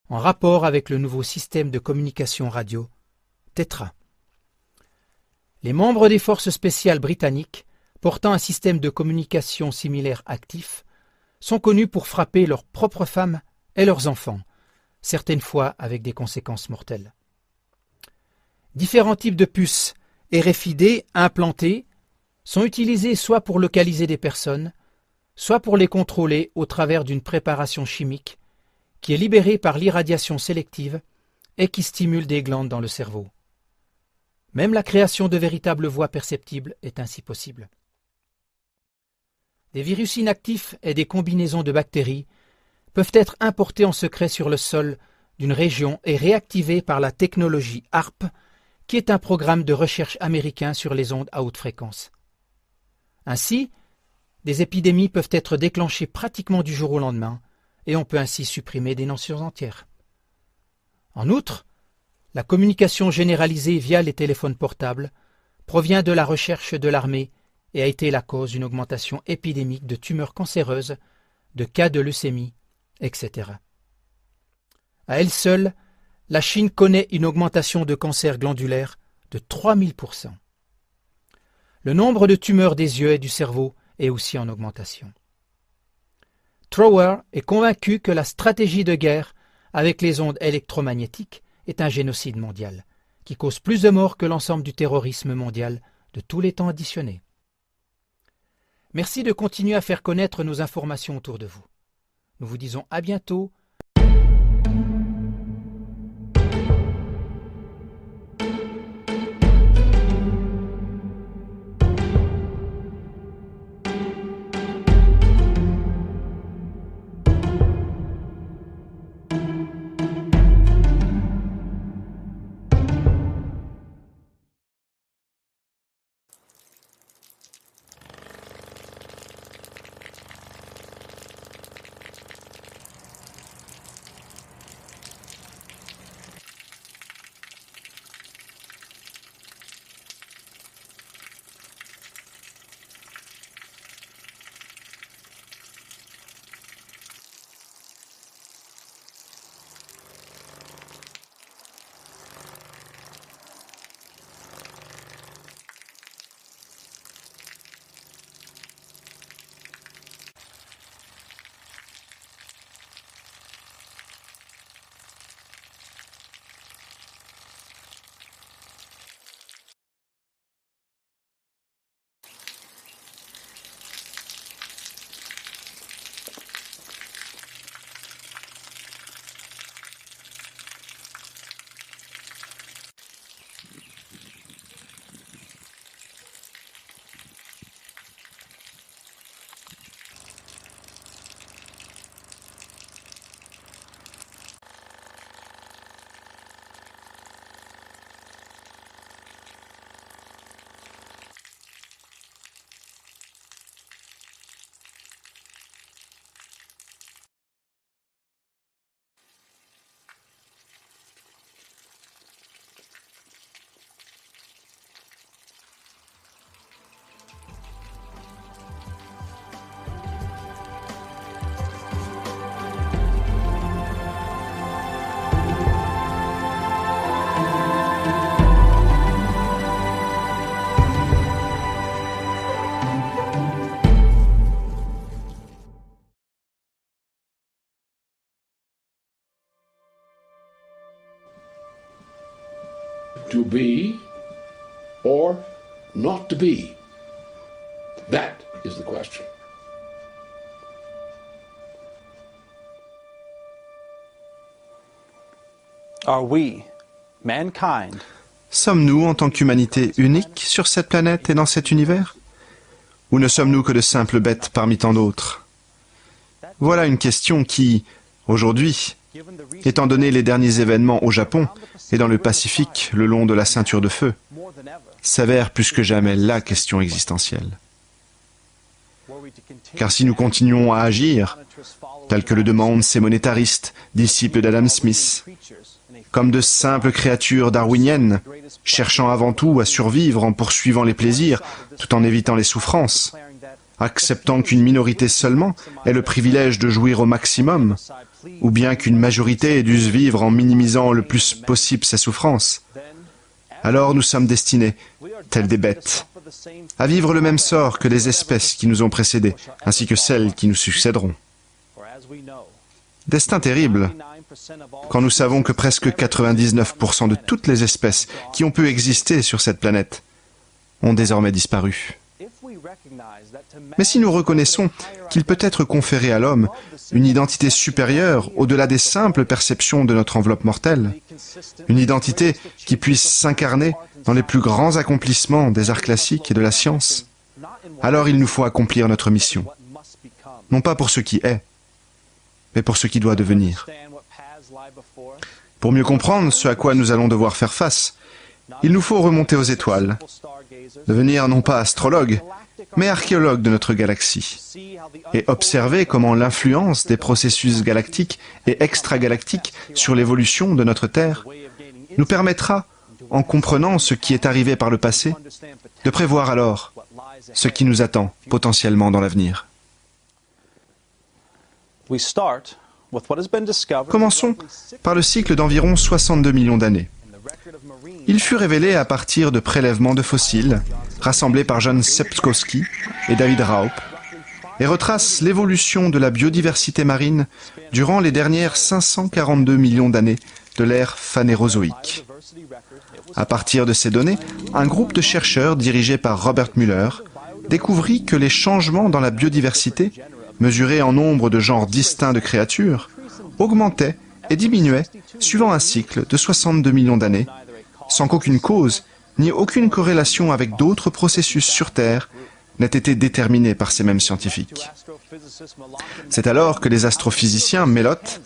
en rapport avec le nouveau système de communication radio, TETRA. Les membres des forces spéciales britanniques, portant un système de communication similaire actif, sont connus pour frapper leurs propres femmes et leurs enfants, certaines fois avec des conséquences mortelles. Différents types de puces RFID implantées sont utilisées soit pour localiser des personnes, soit pour les contrôler au travers d'une préparation chimique qui est libérée par l'irradiation sélective et qui stimule des glandes dans le cerveau. Même la création de véritables voix perceptibles est ainsi possible. Des virus inactifs et des combinaisons de bactéries peuvent être importés en secret sur le sol d'une région et réactivés par la technologie HAARP, qui est un programme de recherche américain sur les ondes à haute fréquence. Ainsi, des épidémies peuvent être déclenchées pratiquement du jour au lendemain, et on peut ainsi supprimer des nations entières. En outre, la communication généralisée via les téléphones portables provient de la recherche de l'armée et a été la cause d'une augmentation épidémique de tumeurs cancéreuses, de cas de leucémie, etc. À elle seule, la Chine connaît une augmentation de cancers glandulaires de 3000%. Le nombre de tumeurs des yeux et du cerveau est aussi en augmentation. Trower est convaincu que la stratégie de guerre avec les ondes électromagnétiques est un génocide mondial, qui cause plus de morts que l'ensemble du terrorisme mondial de tous les temps additionnés. Merci de continuer à faire connaître nos informations autour de vous. Nous vous disons à bientôt. To be or not to be? That is the question. Are we, mankind, sommes-nous en tant qu'humanité unique sur cette planète et dans cet univers? Ou ne sommes-nous que de simples bêtes parmi tant d'autres? Voilà une question qui, aujourd'hui, étant donné les derniers événements au Japon et dans le Pacifique le long de la ceinture de feu, s'avère plus que jamais la question existentielle. Car si nous continuons à agir, tel que le demandent ces monétaristes, disciples d'Adam Smith, comme de simples créatures darwiniennes, cherchant avant tout à survivre en poursuivant les plaisirs, tout en évitant les souffrances, acceptant qu'une minorité seulement ait le privilège de jouir au maximum, ou bien qu'une majorité ait dû se vivre en minimisant le plus possible ses souffrances, alors nous sommes destinés, tels des bêtes, à vivre le même sort que les espèces qui nous ont précédés, ainsi que celles qui nous succéderont. Destin terrible, quand nous savons que presque 99% de toutes les espèces qui ont pu exister sur cette planète ont désormais disparu. Mais si nous reconnaissons qu'il peut être conféré à l'homme une identité supérieure au-delà des simples perceptions de notre enveloppe mortelle, une identité qui puisse s'incarner dans les plus grands accomplissements des arts classiques et de la science, alors il nous faut accomplir notre mission, non pas pour ce qui est, mais pour ce qui doit devenir. Pour mieux comprendre ce à quoi nous allons devoir faire face, il nous faut remonter aux étoiles, devenir non pas astrologue, mais archéologue de notre galaxie, et observer comment l'influence des processus galactiques et extragalactiques sur l'évolution de notre Terre nous permettra, en comprenant ce qui est arrivé par le passé, de prévoir alors ce qui nous attend potentiellement dans l'avenir. Commençons par le cycle d'environ 62 millions d'années. Il fut révélé à partir de prélèvements de fossiles rassemblés par John Sepkoski et David Raup et retrace l'évolution de la biodiversité marine durant les dernières 542 millions d'années de l'ère phanérozoïque. À partir de ces données, un groupe de chercheurs dirigé par Robert Muller découvrit que les changements dans la biodiversité, mesurés en nombre de genres distincts de créatures, augmentaient et diminuaient suivant un cycle de 62 millions d'années, sans qu'aucune cause ni aucune corrélation avec d'autres processus sur Terre n'ait été déterminée par ces mêmes scientifiques. C'est alors que les astrophysiciens Melott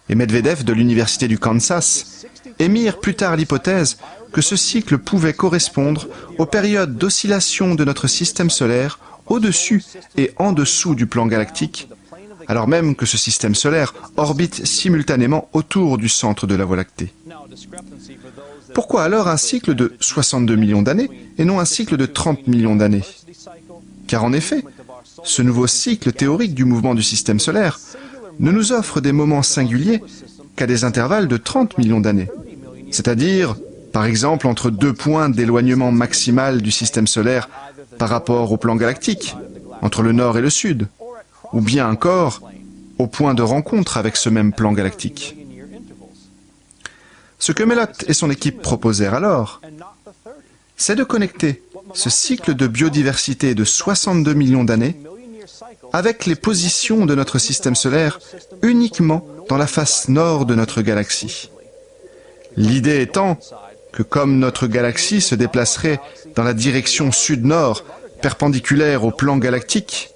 et Medvedev de l'Université du Kansas émirent plus tard l'hypothèse que ce cycle pouvait correspondre aux périodes d'oscillation de notre système solaire au-dessus et en dessous du plan galactique, alors même que ce système solaire orbite simultanément autour du centre de la Voie lactée. Pourquoi alors un cycle de 62 millions d'années et non un cycle de 30 millions d'années? Car en effet, ce nouveau cycle théorique du mouvement du système solaire ne nous offre des moments singuliers qu'à des intervalles de 30 millions d'années, c'est-à-dire, par exemple, entre deux points d'éloignement maximal du système solaire par rapport au plan galactique, entre le nord et le sud, ou bien encore au point de rencontre avec ce même plan galactique. Ce que Melott et son équipe proposèrent alors, c'est de connecter ce cycle de biodiversité de 62 millions d'années avec les positions de notre système solaire uniquement dans la face nord de notre galaxie. L'idée étant que comme notre galaxie se déplacerait dans la direction sud-nord, perpendiculaire au plan galactique,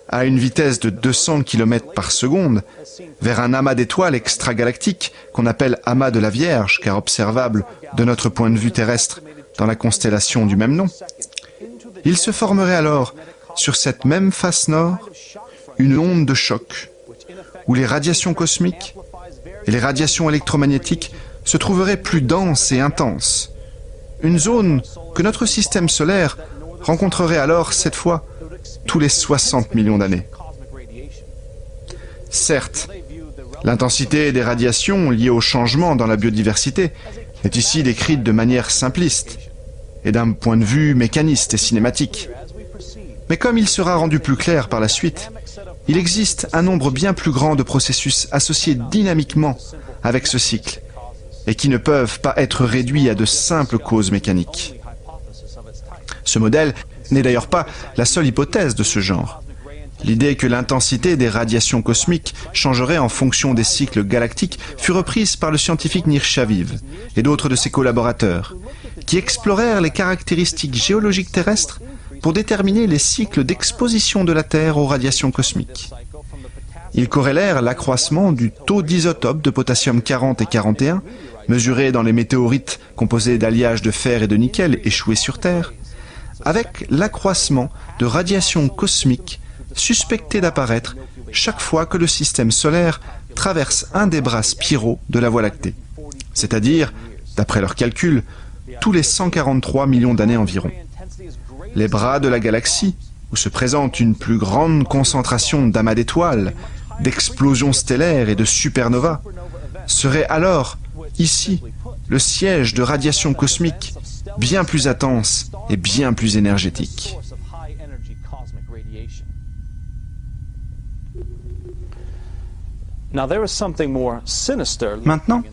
à une vitesse de 200 km par seconde, vers un amas d'étoiles extragalactiques qu'on appelle amas de la Vierge, car observable de notre point de vue terrestre dans la constellation du même nom, il se formerait alors, sur cette même face nord, une onde de choc, où les radiations cosmiques et les radiations électromagnétiques se trouveraient plus denses et intenses, une zone que notre système solaire rencontrerait alors, cette fois, tous les 60 millions d'années. Certes, l'intensité des radiations liées au changement dans la biodiversité est ici décrite de manière simpliste et d'un point de vue mécaniste et cinématique. Mais comme il sera rendu plus clair par la suite, il existe un nombre bien plus grand de processus associés dynamiquement avec ce cycle et qui ne peuvent pas être réduits à de simples causes mécaniques. Ce modèle n'est d'ailleurs pas la seule hypothèse de ce genre. L'idée que l'intensité des radiations cosmiques changerait en fonction des cycles galactiques fut reprise par le scientifique Nir Shaviv et d'autres de ses collaborateurs, qui explorèrent les caractéristiques géologiques terrestres pour déterminer les cycles d'exposition de la Terre aux radiations cosmiques. Ils corrélèrent l'accroissement du taux d'isotopes de potassium 40 et 41, mesurés dans les météorites composés d'alliages de fer et de nickel échoués sur Terre, avec l'accroissement de radiations cosmiques suspectées d'apparaître chaque fois que le système solaire traverse un des bras spiraux de la Voie lactée, c'est-à-dire, d'après leurs calculs, tous les 143 millions d'années environ. Les bras de la galaxie, où se présente une plus grande concentration d'amas d'étoiles, d'explosions stellaires et de supernovas, serait alors, ici, le siège de radiation cosmique bien plus intense et bien plus énergétique. Maintenant,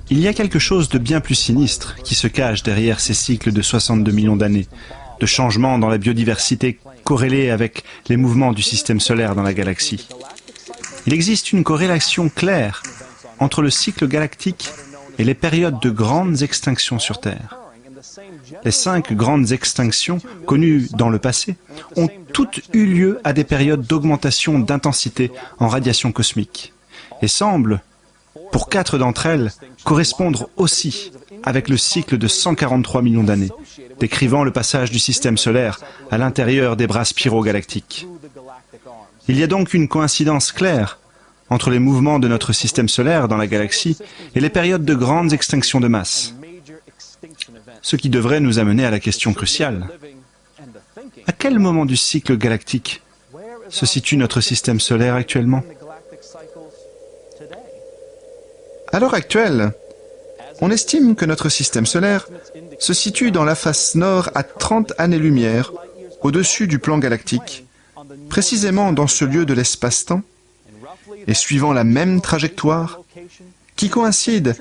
il y a quelque chose de bien plus sinistre qui se cache derrière ces cycles de 62 millions d'années, de changements dans la biodiversité corrélés avec les mouvements du système solaire dans la galaxie. Il existe une corrélation claire entre le cycle galactique et les périodes de grandes extinctions sur Terre. Les 5 grandes extinctions connues dans le passé ont toutes eu lieu à des périodes d'augmentation d'intensité en radiation cosmique et semblent, pour 4 d'entre elles, correspondre aussi avec le cycle de 143 millions d'années, décrivant le passage du système solaire à l'intérieur des bras spiro-galactiques. Il y a donc une coïncidence claire entre les mouvements de notre système solaire dans la galaxie et les périodes de grandes extinctions de masse. Ce qui devrait nous amener à la question cruciale. À quel moment du cycle galactique se situe notre système solaire actuellement? À l'heure actuelle, on estime que notre système solaire se situe dans la face nord à 30 années-lumière au-dessus du plan galactique, précisément dans ce lieu de l'espace-temps, et suivant la même trajectoire qui coïncide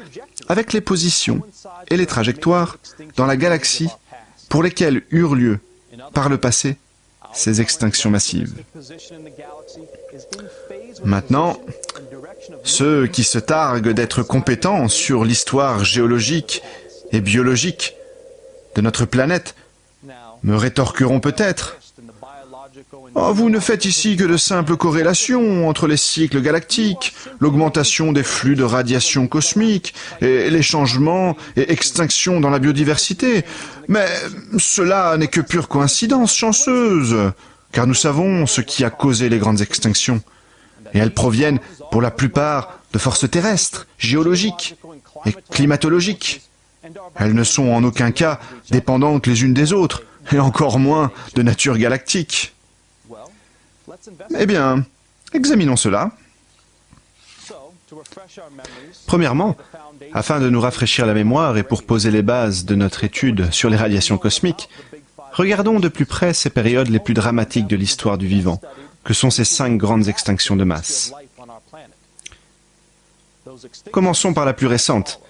avec les positions et les trajectoires dans la galaxie pour lesquelles eurent lieu, par le passé, ces extinctions massives. Maintenant, ceux qui se targuent d'être compétents sur l'histoire géologique et biologique de notre planète me rétorqueront peut-être: oh, vous ne faites ici que de simples corrélations entre les cycles galactiques, l'augmentation des flux de radiation cosmique et les changements et extinctions dans la biodiversité. Mais cela n'est que pure coïncidence chanceuse, car nous savons ce qui a causé les grandes extinctions. Et elles proviennent pour la plupart de forces terrestres, géologiques et climatologiques. Elles ne sont en aucun cas dépendantes les unes des autres, et encore moins de nature galactique. Eh bien, examinons cela. Premièrement, afin de nous rafraîchir la mémoire et pour poser les bases de notre étude sur les radiations cosmiques, regardons de plus près ces périodes les plus dramatiques de l'histoire du vivant, que sont ces 5 grandes extinctions de masse. Commençons par la plus récente,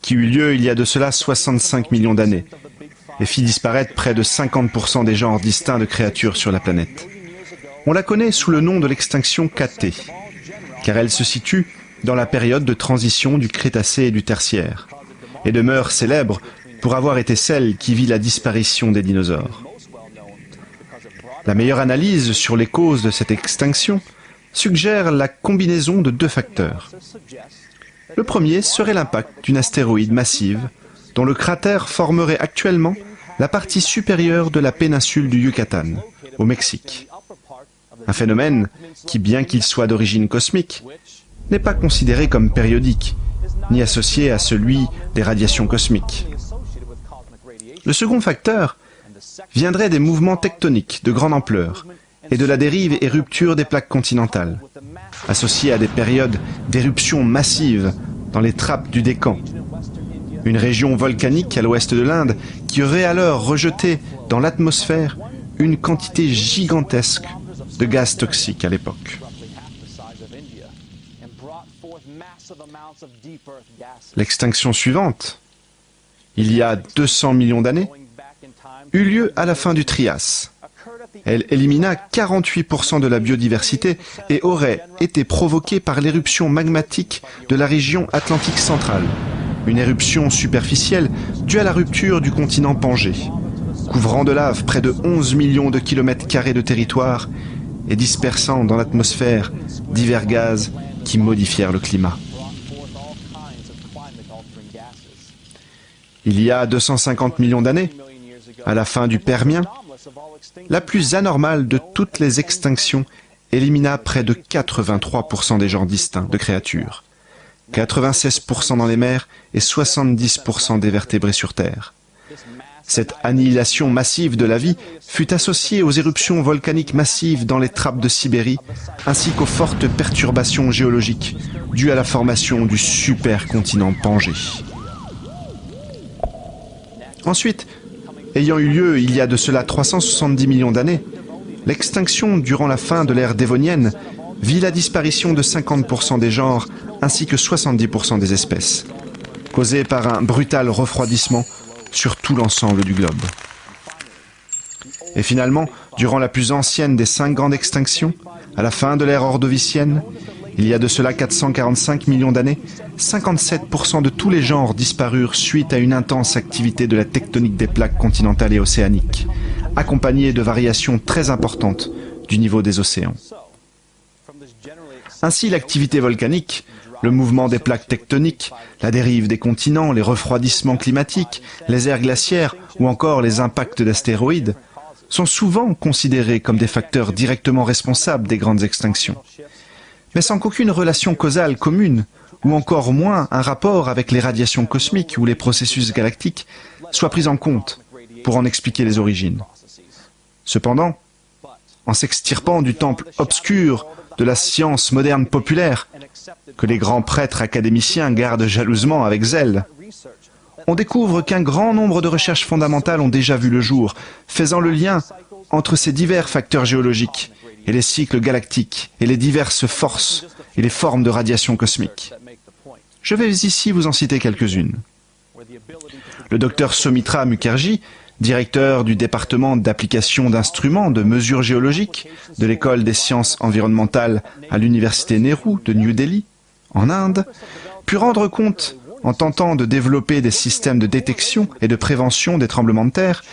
qui eut lieu il y a de cela 65 millions d'années, et fit disparaître près de 50% des genres distincts de créatures sur la planète. On la connaît sous le nom de l'extinction KT, car elle se situe dans la période de transition du Crétacé et du Tertiaire, et demeure célèbre pour avoir été celle qui vit la disparition des dinosaures. La meilleure analyse sur les causes de cette extinction suggère la combinaison de 2 facteurs. Le premier serait l'impact d'une astéroïde massive dont le cratère formerait actuellement la partie supérieure de la péninsule du Yucatan, au Mexique. Un phénomène qui, bien qu'il soit d'origine cosmique, n'est pas considéré comme périodique, ni associé à celui des radiations cosmiques. Le second facteur viendrait des mouvements tectoniques de grande ampleur et de la dérive et rupture des plaques continentales, associés à des périodes d'éruptions massives dans les trappes du Décan, une région volcanique à l'ouest de l'Inde qui aurait alors rejeté dans l'atmosphère une quantité gigantesque de gaz toxiques à l'époque. L'extinction suivante, il y a 200 millions d'années, eut lieu à la fin du Trias. Elle élimina 48% de la biodiversité et aurait été provoquée par l'éruption magmatique de la région atlantique centrale, une éruption superficielle due à la rupture du continent Pangée, couvrant de lave près de 11 millions de kilomètres carrés de territoire et dispersant dans l'atmosphère divers gaz qui modifièrent le climat. Il y a 250 millions d'années, à la fin du Permien, la plus anormale de toutes les extinctions élimina près de 83% des genres distincts de créatures, 96% dans les mers et 70% des vertébrés sur Terre. Cette annihilation massive de la vie fut associée aux éruptions volcaniques massives dans les trappes de Sibérie, ainsi qu'aux fortes perturbations géologiques dues à la formation du supercontinent Pangée. Ensuite, ayant eu lieu il y a de cela 370 millions d'années, l'extinction durant la fin de l'ère dévonienne vit la disparition de 50% des genres ainsi que 70% des espèces, causée par un brutal refroidissement sur tout l'ensemble du globe. Et finalement, durant la plus ancienne des 5 grandes extinctions, à la fin de l'ère ordovicienne, il y a de cela 445 millions d'années, 57% de tous les genres disparurent suite à une intense activité de la tectonique des plaques continentales et océaniques, accompagnée de variations très importantes du niveau des océans. Ainsi, l'activité volcanique, le mouvement des plaques tectoniques, la dérive des continents, les refroidissements climatiques, les ères glaciaires ou encore les impacts d'astéroïdes sont souvent considérés comme des facteurs directement responsables des grandes extinctions, mais sans qu'aucune relation causale commune ou encore moins un rapport avec les radiations cosmiques ou les processus galactiques soit pris en compte pour en expliquer les origines. Cependant, en s'extirpant du temple obscur de la science moderne populaire, que les grands prêtres académiciens gardent jalousement avec zèle, on découvre qu'un grand nombre de recherches fondamentales ont déjà vu le jour, faisant le lien entre ces divers facteurs géologiques et les cycles galactiques et les diverses forces et les formes de radiation cosmique. Je vais ici vous en citer quelques-unes. Le docteur Soumitra Mukherjee, directeur du département d'application d'instruments de mesure géologique de l'école des sciences environnementales à l'université Nehru de New Delhi, en Inde, put rendre compte, en tentant de développer des systèmes de détection et de prévention des tremblements de terre,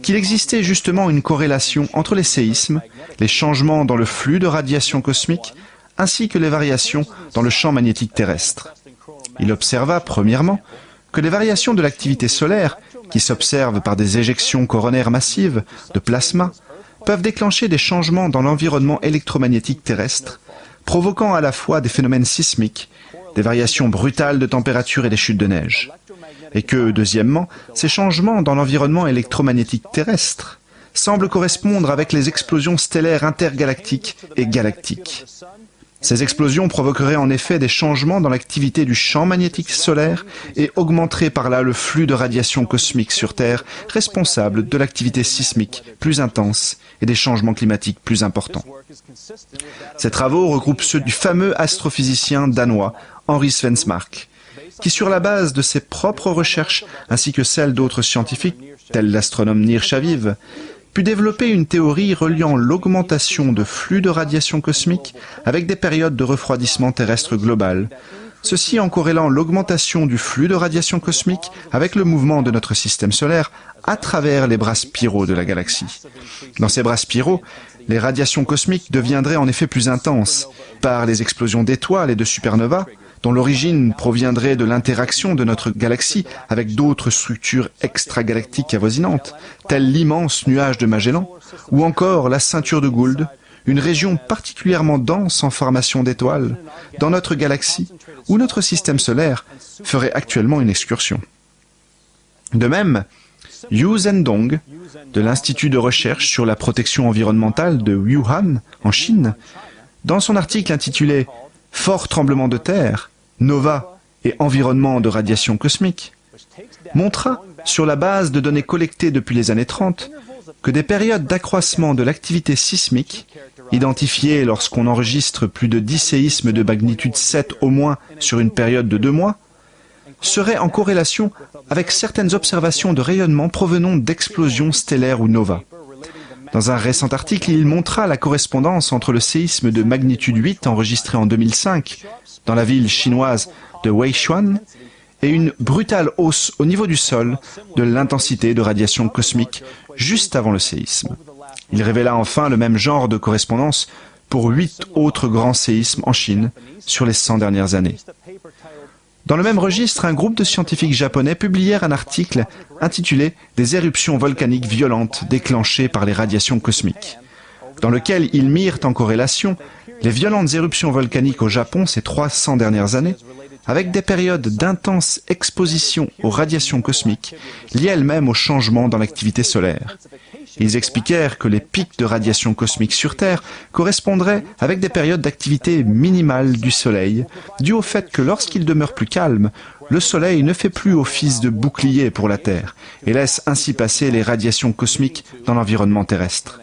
qu'il existait justement une corrélation entre les séismes, les changements dans le flux de radiation cosmique, ainsi que les variations dans le champ magnétique terrestre. Il observa, premièrement, que les variations de l'activité solaire, qui s'observent par des éjections coronaires massives de plasma, peuvent déclencher des changements dans l'environnement électromagnétique terrestre, provoquant à la fois des phénomènes sismiques, des variations brutales de température et des chutes de neige. Et que, deuxièmement, ces changements dans l'environnement électromagnétique terrestre semblent correspondre avec les explosions stellaires intergalactiques et galactiques. Ces explosions provoqueraient en effet des changements dans l'activité du champ magnétique solaire et augmenteraient par là le flux de radiation cosmique sur Terre, responsable de l'activité sismique plus intense et des changements climatiques plus importants. Ces travaux regroupent ceux du fameux astrophysicien danois Henri Svensmark, qui sur la base de ses propres recherches ainsi que celles d'autres scientifiques, tels l'astronome Nir Shaviv, put développer une théorie reliant l'augmentation de flux de radiation cosmique avec des périodes de refroidissement terrestre global, ceci en corrélant l'augmentation du flux de radiation cosmique avec le mouvement de notre système solaire à travers les bras spiraux de la galaxie. Dans ces bras spiraux, les radiations cosmiques deviendraient en effet plus intenses par les explosions d'étoiles et de supernovas, dont l'origine proviendrait de l'interaction de notre galaxie avec d'autres structures extragalactiques avoisinantes, telles l'immense nuage de Magellan, ou encore la ceinture de Gould, une région particulièrement dense en formation d'étoiles, dans notre galaxie, où notre système solaire ferait actuellement une excursion. De même, Yu Zhendong, de l'Institut de recherche sur la protection environnementale de Wuhan, en Chine, dans son article intitulé « Fort tremblement de terre, nova et environnement de radiation cosmique », montra, sur la base de données collectées depuis les années 30, que des périodes d'accroissement de l'activité sismique, identifiées lorsqu'on enregistre plus de 10 séismes de magnitude 7 au moins sur une période de 2 mois, seraient en corrélation avec certaines observations de rayonnement provenant d'explosions stellaires ou nova. Dans un récent article, il montra la correspondance entre le séisme de magnitude 8 enregistré en 2005 dans la ville chinoise de Weishuan et une brutale hausse au niveau du sol de l'intensité de radiation cosmique juste avant le séisme. Il révéla enfin le même genre de correspondance pour 8 autres grands séismes en Chine sur les 100 dernières années. Dans le même registre, un groupe de scientifiques japonais publièrent un article intitulé « Des éruptions volcaniques violentes déclenchées par les radiations cosmiques », dans lequel ils mirent en corrélation les violentes éruptions volcaniques au Japon ces 300 dernières années avec des périodes d'intense exposition aux radiations cosmiques liées elles-mêmes aux changements dans l'activité solaire. Ils expliquèrent que les pics de radiation cosmique sur Terre correspondraient avec des périodes d'activité minimale du Soleil, dues au fait que lorsqu'il demeure plus calme, le Soleil ne fait plus office de bouclier pour la Terre et laisse ainsi passer les radiations cosmiques dans l'environnement terrestre.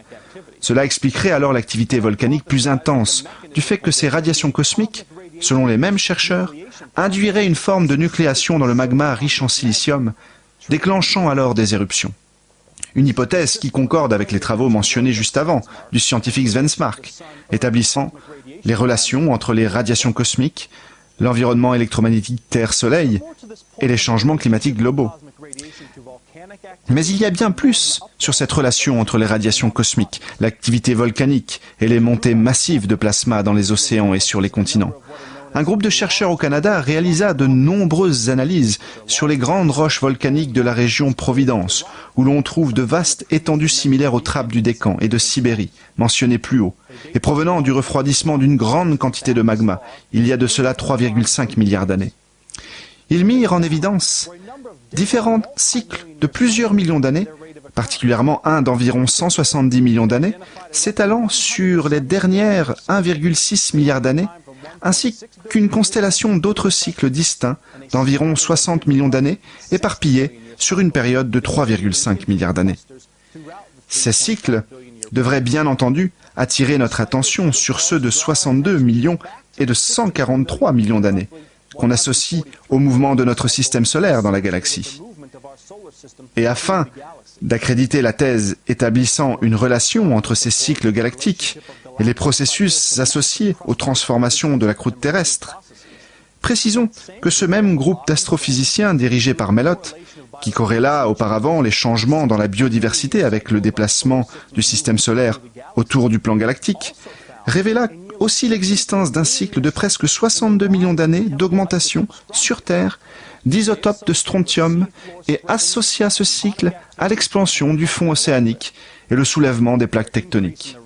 Cela expliquerait alors l'activité volcanique plus intense, du fait que ces radiations cosmiques, selon les mêmes chercheurs, induiraient une forme de nucléation dans le magma riche en silicium, déclenchant alors des éruptions. Une hypothèse qui concorde avec les travaux mentionnés juste avant du scientifique Svensmark, établissant les relations entre les radiations cosmiques, l'environnement électromagnétique Terre-Soleil et les changements climatiques globaux. Mais il y a bien plus sur cette relation entre les radiations cosmiques, l'activité volcanique et les montées massives de plasma dans les océans et sur les continents. Un groupe de chercheurs au Canada réalisa de nombreuses analyses sur les grandes roches volcaniques de la région Providence, où l'on trouve de vastes étendues similaires aux trappes du Décan et de Sibérie, mentionnées plus haut, et provenant du refroidissement d'une grande quantité de magma, il y a de cela 3,5 milliards d'années. Ils mirent en évidence différents cycles de plusieurs millions d'années, particulièrement un d'environ 170 millions d'années, s'étalant sur les dernières 1,6 milliard d'années, ainsi qu'une constellation d'autres cycles distincts d'environ 60 millions d'années, éparpillés sur une période de 3,5 milliards d'années. Ces cycles devraient bien entendu attirer notre attention sur ceux de 62 millions et de 143 millions d'années, qu'on associe au mouvement de notre système solaire dans la galaxie. Et afin d'accréditer la thèse établissant une relation entre ces cycles galactiques et les processus associés aux transformations de la croûte terrestre, précisons que ce même groupe d'astrophysiciens dirigé par Melott, qui corréla auparavant les changements dans la biodiversité avec le déplacement du système solaire autour du plan galactique, révéla aussi l'existence d'un cycle de presque 62 millions d'années d'augmentation sur Terre d'isotopes de strontium et associa ce cycle à l'expansion du fond océanique et le soulèvement des plaques tectoniques.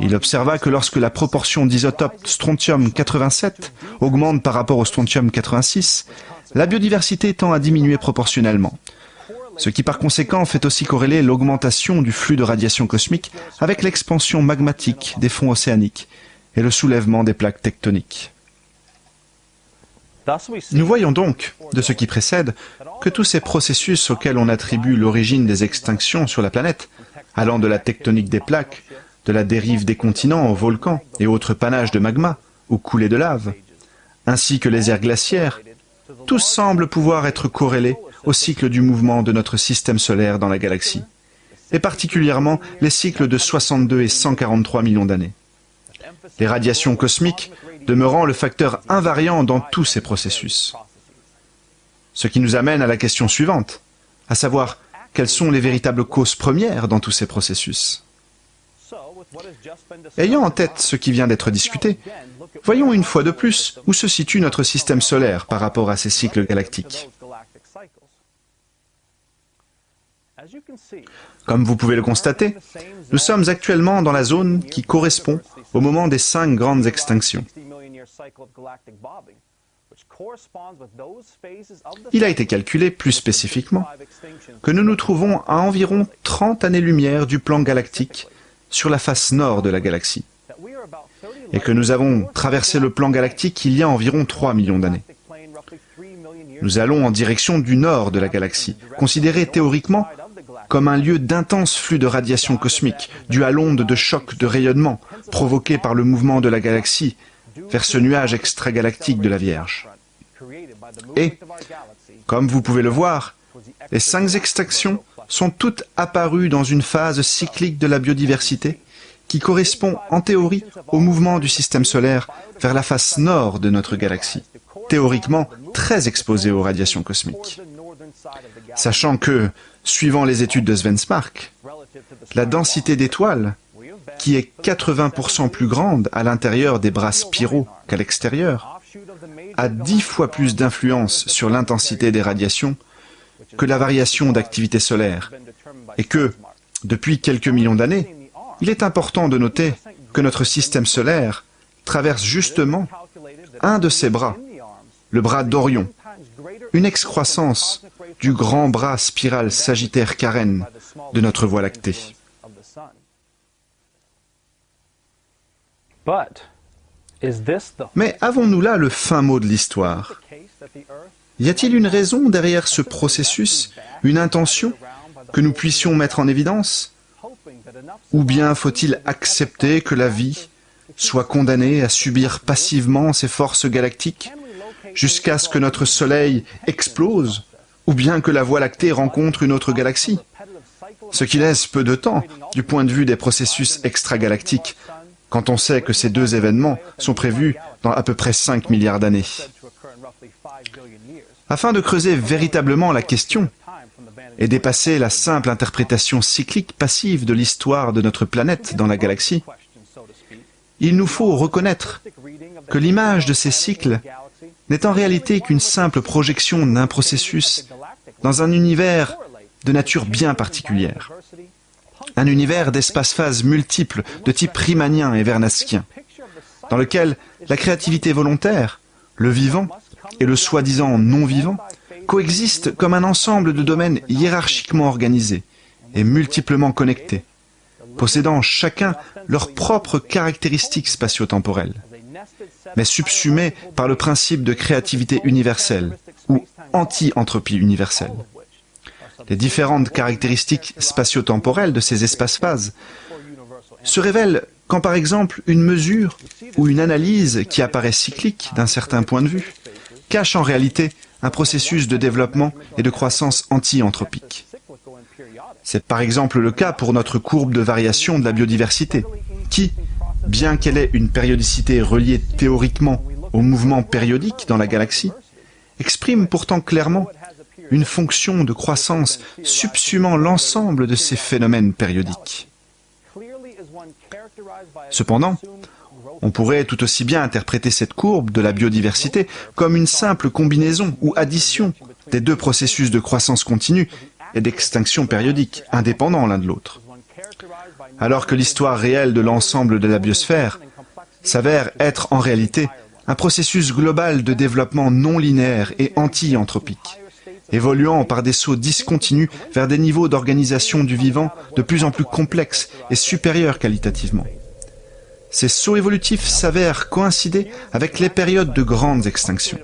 Il observa que lorsque la proportion d'isotopes strontium-87 augmente par rapport au strontium-86, la biodiversité tend à diminuer proportionnellement, ce qui par conséquent fait aussi corréler l'augmentation du flux de radiation cosmique avec l'expansion magmatique des fonds océaniques et le soulèvement des plaques tectoniques. Nous voyons donc, de ce qui précède, que tous ces processus auxquels on attribue l'origine des extinctions sur la planète, allant de la tectonique des plaques, de la dérive des continents aux volcans et autres panaches de magma ou coulées de lave, ainsi que les ères glaciaires, tous semblent pouvoir être corrélés au cycle du mouvement de notre système solaire dans la galaxie, et particulièrement les cycles de 62 et 143 millions d'années. Les radiations cosmiques demeurant le facteur invariant dans tous ces processus. Ce qui nous amène à la question suivante, à savoir quelles sont les véritables causes premières dans tous ces processus. Ayant en tête ce qui vient d'être discuté, voyons une fois de plus où se situe notre système solaire par rapport à ces cycles galactiques. Comme vous pouvez le constater, nous sommes actuellement dans la zone qui correspond au moment des 5 grandes extinctions. Il a été calculé plus spécifiquement que nous nous trouvons à environ 30 années-lumière du plan galactique sur la face nord de la galaxie, et que nous avons traversé le plan galactique il y a environ 3 millions d'années. Nous allons en direction du nord de la galaxie, considéré théoriquement comme un lieu d'intense flux de radiation cosmique, dû à l'onde de choc de rayonnement provoquée par le mouvement de la galaxie vers ce nuage extragalactique de la Vierge. Et, comme vous pouvez le voir, les 5 extinctions sont toutes apparues dans une phase cyclique de la biodiversité qui correspond en théorie au mouvement du système solaire vers la face nord de notre galaxie, théoriquement très exposée aux radiations cosmiques. Sachant que, suivant les études de Svensmark, la densité d'étoiles, qui est 80% plus grande à l'intérieur des bras spiraux qu'à l'extérieur, a 10 fois plus d'influence sur l'intensité des radiations que la variation d'activité solaire, et que, depuis quelques millions d'années, il est important de noter que notre système solaire traverse justement un de ces bras, le bras d'Orion, une excroissance du grand bras spiral Sagittaire Carène de notre Voie lactée. Mais avons-nous là le fin mot de l'histoire? Y a-t-il une raison derrière ce processus, une intention que nous puissions mettre en évidence? Ou bien faut-il accepter que la vie soit condamnée à subir passivement ces forces galactiques jusqu'à ce que notre Soleil explose, ou bien que la Voie lactée rencontre une autre galaxie? Ce qui laisse peu de temps du point de vue des processus extragalactiques, quand on sait que ces deux événements sont prévus dans à peu près 5 milliards d'années. Afin de creuser véritablement la question et dépasser la simple interprétation cyclique passive de l'histoire de notre planète dans la galaxie, il nous faut reconnaître que l'image de ces cycles n'est en réalité qu'une simple projection d'un processus dans un univers de nature bien particulière. Un univers d'espace-phase multiples de type riemanien et vernaskien, dans lequel la créativité volontaire, le vivant et le soi-disant non-vivant coexistent comme un ensemble de domaines hiérarchiquement organisés et multiplement connectés, possédant chacun leurs propres caractéristiques spatio-temporelles, mais subsumés par le principe de créativité universelle ou anti-entropie universelle. Les différentes caractéristiques spatio-temporelles de ces espaces-phases se révèlent quand par exemple une mesure ou une analyse qui apparaît cyclique d'un certain point de vue cache en réalité un processus de développement et de croissance anti-anthropique. C'est par exemple le cas pour notre courbe de variation de la biodiversité, qui, bien qu'elle ait une périodicité reliée théoriquement au mouvement périodique dans la galaxie, exprime pourtant clairement une fonction de croissance subsumant l'ensemble de ces phénomènes périodiques. Cependant, on pourrait tout aussi bien interpréter cette courbe de la biodiversité comme une simple combinaison ou addition des deux processus de croissance continue et d'extinction périodique, indépendants l'un de l'autre. Alors que l'histoire réelle de l'ensemble de la biosphère s'avère être en réalité un processus global de développement non linéaire et anti-anthropique, évoluant par des sauts discontinus vers des niveaux d'organisation du vivant de plus en plus complexes et supérieurs qualitativement. Ces sauts évolutifs s'avèrent coïncider avec les périodes de grandes extinctions.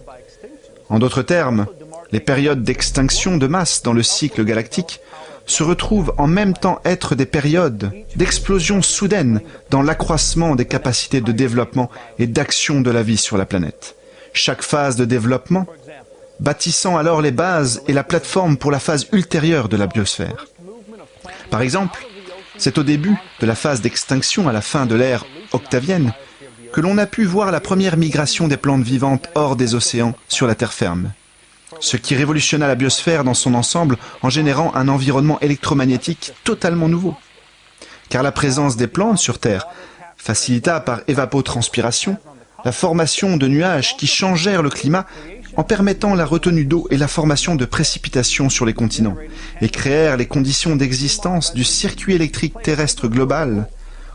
En d'autres termes, les périodes d'extinction de masse dans le cycle galactique se retrouvent en même temps être des périodes d'explosion soudaine dans l'accroissement des capacités de développement et d'action de la vie sur la planète. Chaque phase de développement bâtissant alors les bases et la plateforme pour la phase ultérieure de la biosphère. Par exemple, c'est au début de la phase d'extinction à la fin de l'ère octavienne que l'on a pu voir la première migration des plantes vivantes hors des océans sur la terre ferme, ce qui révolutionna la biosphère dans son ensemble en générant un environnement électromagnétique totalement nouveau. Car la présence des plantes sur Terre facilita par évapotranspiration la formation de nuages qui changèrent le climat en permettant la retenue d'eau et la formation de précipitations sur les continents, et créèrent les conditions d'existence du circuit électrique terrestre global,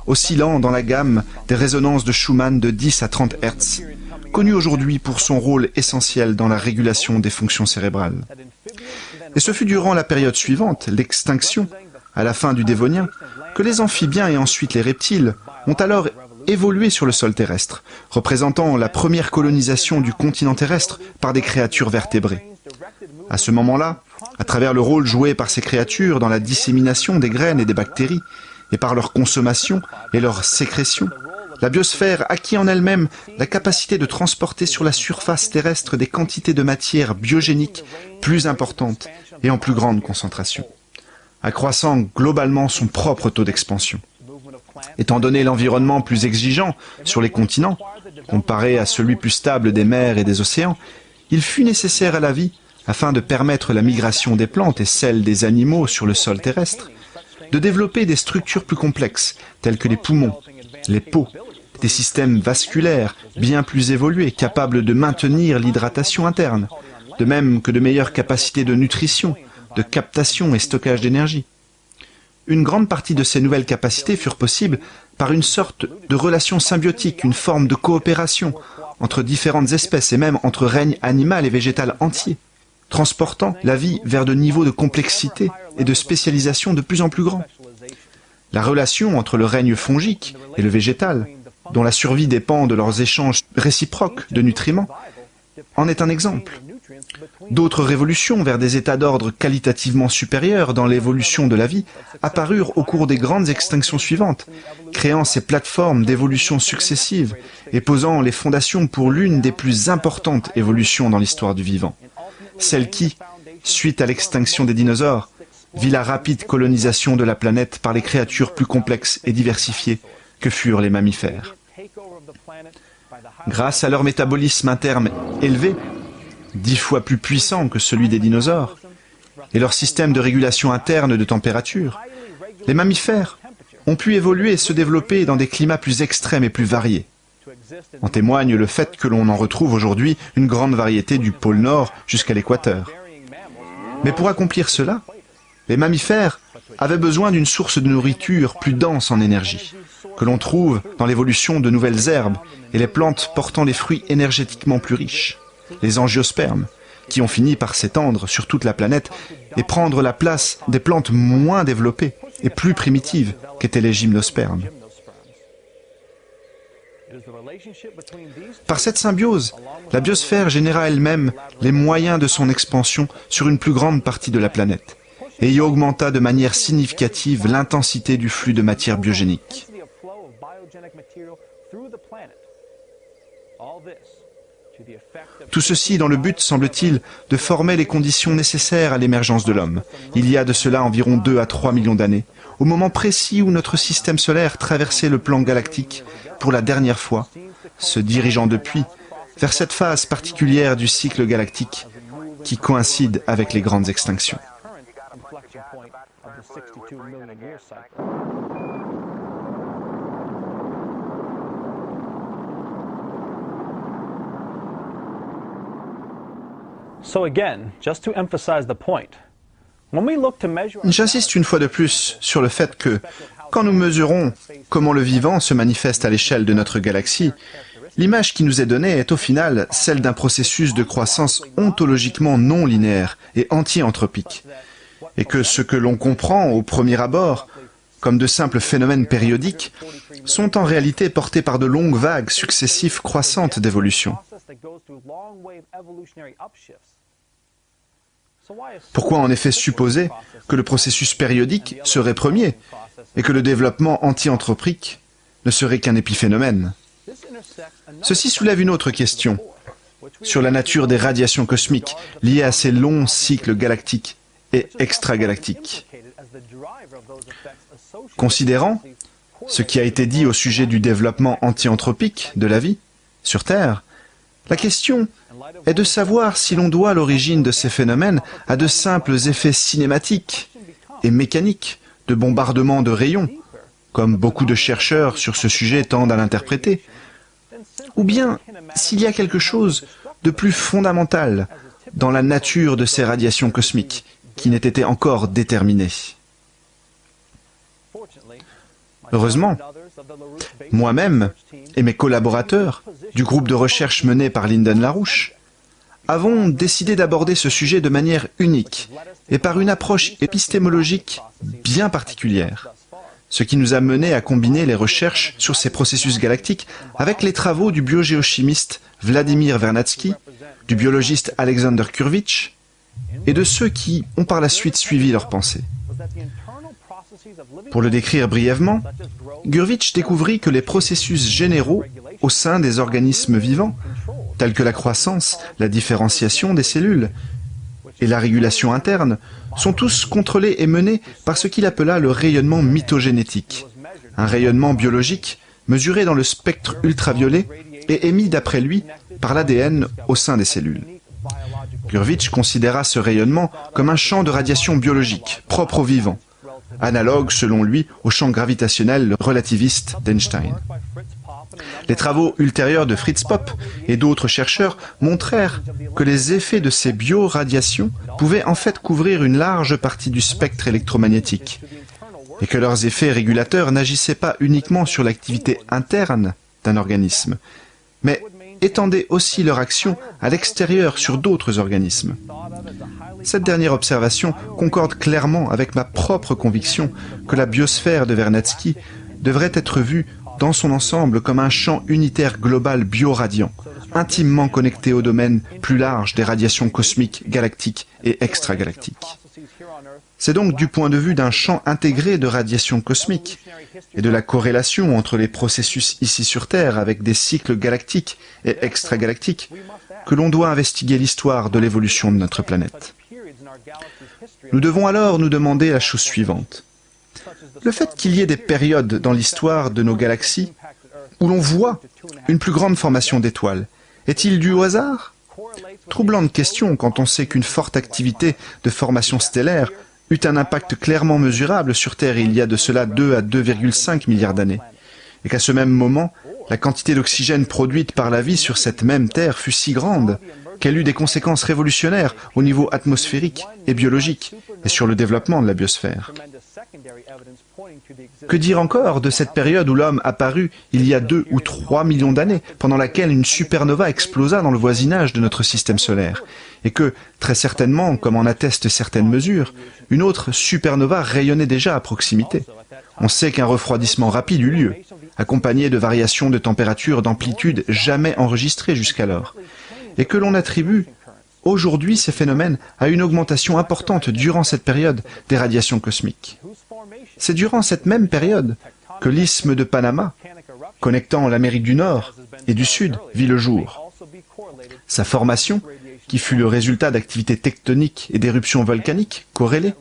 oscillant dans la gamme des résonances de Schumann de 10 à 30 Hz, connu aujourd'hui pour son rôle essentiel dans la régulation des fonctions cérébrales. Et ce fut durant la période suivante, l'extinction, à la fin du Dévonien, que les amphibiens et ensuite les reptiles ont alors évolué sur le sol terrestre, représentant la première colonisation du continent terrestre par des créatures vertébrées. À ce moment-là, à travers le rôle joué par ces créatures dans la dissémination des graines et des bactéries, et par leur consommation et leur sécrétion, la biosphère acquit en elle-même la capacité de transporter sur la surface terrestre des quantités de matière biogénique plus importantes et en plus grande concentration, accroissant globalement son propre taux d'expansion. Étant donné l'environnement plus exigeant sur les continents, comparé à celui plus stable des mers et des océans, il fut nécessaire à la vie, afin de permettre la migration des plantes et celle des animaux sur le sol terrestre, de développer des structures plus complexes, telles que les poumons, les peaux, des systèmes vasculaires bien plus évolués, capables de maintenir l'hydratation interne, de même que de meilleures capacités de nutrition, de captation et stockage d'énergie. Une grande partie de ces nouvelles capacités furent possibles par une sorte de relation symbiotique, une forme de coopération entre différentes espèces et même entre règnes animal et végétal entiers, transportant la vie vers de niveaux de complexité et de spécialisation de plus en plus grands. La relation entre le règne fongique et le végétal, dont la survie dépend de leurs échanges réciproques de nutriments, en est un exemple. D'autres révolutions vers des états d'ordre qualitativement supérieurs dans l'évolution de la vie apparurent au cours des grandes extinctions suivantes, créant ces plateformes d'évolution successives et posant les fondations pour l'une des plus importantes évolutions dans l'histoire du vivant, celle qui, suite à l'extinction des dinosaures, vit la rapide colonisation de la planète par les créatures plus complexes et diversifiées que furent les mammifères. Grâce à leur métabolisme interne élevé, 10 fois plus puissant que celui des dinosaures, et leur système de régulation interne de température, les mammifères ont pu évoluer et se développer dans des climats plus extrêmes et plus variés. En témoigne le fait que l'on en retrouve aujourd'hui une grande variété du pôle Nord jusqu'à l'équateur. Mais pour accomplir cela, les mammifères avaient besoin d'une source de nourriture plus dense en énergie, que l'on trouve dans l'évolution de nouvelles herbes et les plantes portant des fruits énergétiquement plus riches, les angiospermes, qui ont fini par s'étendre sur toute la planète et prendre la place des plantes moins développées et plus primitives qu'étaient les gymnospermes. Par cette symbiose, la biosphère généra elle-même les moyens de son expansion sur une plus grande partie de la planète et y augmenta de manière significative l'intensité du flux de matière biogénique. Tout ceci dans le but, semble-t-il, de former les conditions nécessaires à l'émergence de l'homme, il y a de cela environ 2 à 3 millions d'années, au moment précis où notre système solaire traversait le plan galactique pour la dernière fois, se dirigeant depuis vers cette phase particulière du cycle galactique qui coïncide avec les grandes extinctions. J'insiste une fois de plus sur le fait que, quand nous mesurons comment le vivant se manifeste à l'échelle de notre galaxie, l'image qui nous est donnée est au final celle d'un processus de croissance ontologiquement non linéaire et anti-anthropique, et que ce que l'on comprend au premier abord comme de simples phénomènes périodiques sont en réalité portés par de longues vagues successives croissantes d'évolution. Pourquoi en effet supposer que le processus périodique serait premier et que le développement anti-anthropique ne serait qu'un épiphénomène? Ceci soulève une autre question sur la nature des radiations cosmiques liées à ces longs cycles galactiques et extragalactiques. Considérant ce qui a été dit au sujet du développement anti-anthropique de la vie sur Terre, la question est de savoir si l'on doit l'origine de ces phénomènes à de simples effets cinématiques et mécaniques de bombardement de rayons, comme beaucoup de chercheurs sur ce sujet tendent à l'interpréter, ou bien s'il y a quelque chose de plus fondamental dans la nature de ces radiations cosmiques qui n'ait été encore déterminée. Heureusement, moi-même et mes collaborateurs du groupe de recherche mené par Lyndon LaRouche avons décidé d'aborder ce sujet de manière unique et par une approche épistémologique bien particulière, ce qui nous a mené à combiner les recherches sur ces processus galactiques avec les travaux du biogéochimiste Vladimir Vernadsky, du biologiste Alexander Gurevich et de ceux qui ont par la suite suivi leurs pensées. Pour le décrire brièvement, Gurevich découvrit que les processus généraux au sein des organismes vivants, tels que la croissance, la différenciation des cellules et la régulation interne, sont tous contrôlés et menés par ce qu'il appela le rayonnement mitogénétique, un rayonnement biologique mesuré dans le spectre ultraviolet et émis d'après lui par l'ADN au sein des cellules. Gurevich considéra ce rayonnement comme un champ de radiation biologique propre aux vivants, analogue selon lui au champ gravitationnel relativiste d'Einstein. Les travaux ultérieurs de Fritz Popp et d'autres chercheurs montrèrent que les effets de ces bioradiations pouvaient en fait couvrir une large partie du spectre électromagnétique et que leurs effets régulateurs n'agissaient pas uniquement sur l'activité interne d'un organisme, mais étendaient aussi leur action à l'extérieur sur d'autres organismes. Cette dernière observation concorde clairement avec ma propre conviction que la biosphère de Vernadsky devrait être vue dans son ensemble comme un champ unitaire global bioradiant, intimement connecté au domaine plus large des radiations cosmiques, galactiques et extragalactiques. C'est donc du point de vue d'un champ intégré de radiations cosmiques et de la corrélation entre les processus ici sur Terre avec des cycles galactiques et extragalactiques que l'on doit investiguer l'histoire de l'évolution de notre planète. Nous devons alors nous demander la chose suivante. Le fait qu'il y ait des périodes dans l'histoire de nos galaxies où l'on voit une plus grande formation d'étoiles, est-il dû au hasard? Troublante question quand on sait qu'une forte activité de formation stellaire eut un impact clairement mesurable sur Terre il y a de cela 2 à 2,5 milliards d'années, et qu'à ce même moment, la quantité d'oxygène produite par la vie sur cette même Terre fut si grande qu'elle eut des conséquences révolutionnaires au niveau atmosphérique et biologique, et sur le développement de la biosphère. Que dire encore de cette période où l'homme apparut il y a 2 ou 3 millions d'années, pendant laquelle une supernova explosa dans le voisinage de notre système solaire, et que, très certainement, comme en attestent certaines mesures, une autre supernova rayonnait déjà à proximité. On sait qu'un refroidissement rapide eut lieu, accompagné de variations de température d'amplitude jamais enregistrées jusqu'alors, et que l'on attribue aujourd'hui ces phénomènes à une augmentation importante durant cette période des radiations cosmiques. C'est durant cette même période que l'isthme de Panama, connectant l'Amérique du Nord et du Sud, vit le jour. Sa formation, qui fut le résultat d'activités tectoniques et d'éruptions volcaniques corrélées,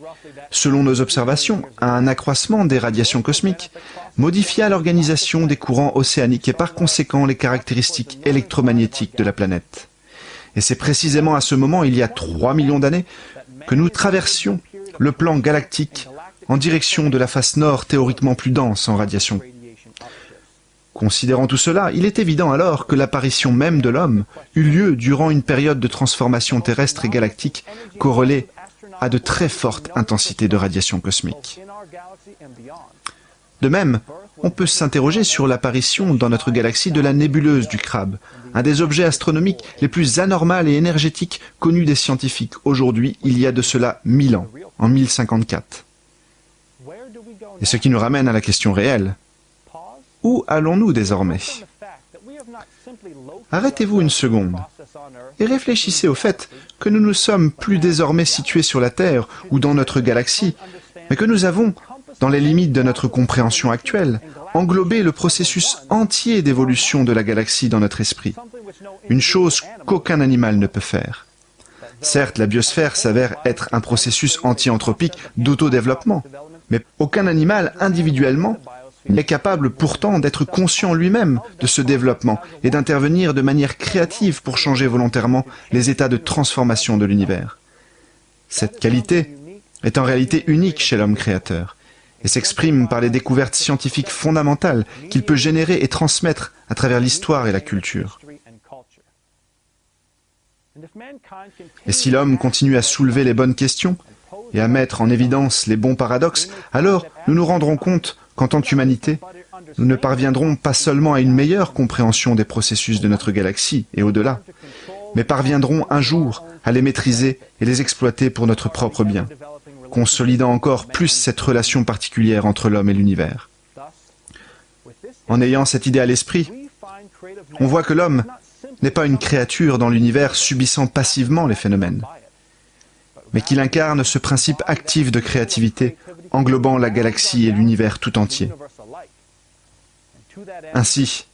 selon nos observations, à un accroissement des radiations cosmiques, modifia l'organisation des courants océaniques et par conséquent les caractéristiques électromagnétiques de la planète. Et c'est précisément à ce moment, il y a 3 millions d'années, que nous traversions le plan galactique en direction de la face nord théoriquement plus dense en radiation. Considérant tout cela, il est évident alors que l'apparition même de l'homme eut lieu durant une période de transformation terrestre et galactique corrélée à de très fortes intensités de radiation cosmique. De même, on peut s'interroger sur l'apparition dans notre galaxie de la nébuleuse du Crabe, un des objets astronomiques les plus anormales et énergétiques connus des scientifiques aujourd'hui, il y a de cela 1000 ans, en 1054. Et ce qui nous ramène à la question réelle. Où allons-nous désormais? Arrêtez-vous une seconde et réfléchissez au fait que nous ne sommes plus désormais situés sur la Terre ou dans notre galaxie, mais que nous avons, dans les limites de notre compréhension actuelle, englobé le processus entier d'évolution de la galaxie dans notre esprit, une chose qu'aucun animal ne peut faire. Certes, la biosphère s'avère être un processus anti-anthropique d'autodéveloppement, mais aucun animal individuellement n'est capable pourtant d'être conscient lui-même de ce développement et d'intervenir de manière créative pour changer volontairement les états de transformation de l'univers. Cette qualité est en réalité unique chez l'homme créateur et s'exprime par les découvertes scientifiques fondamentales qu'il peut générer et transmettre à travers l'histoire et la culture. Et si l'homme continue à soulever les bonnes questions et à mettre en évidence les bons paradoxes, alors nous nous rendrons compte qu'en tant qu'humanité, nous ne parviendrons pas seulement à une meilleure compréhension des processus de notre galaxie et au-delà, mais parviendrons un jour à les maîtriser et les exploiter pour notre propre bien, consolidant encore plus cette relation particulière entre l'homme et l'univers. En ayant cette idée à l'esprit, on voit que l'homme n'est pas une créature dans l'univers subissant passivement les phénomènes, mais qu'il incarne ce principe actif de créativité englobant la galaxie et l'univers tout entier. Ainsi,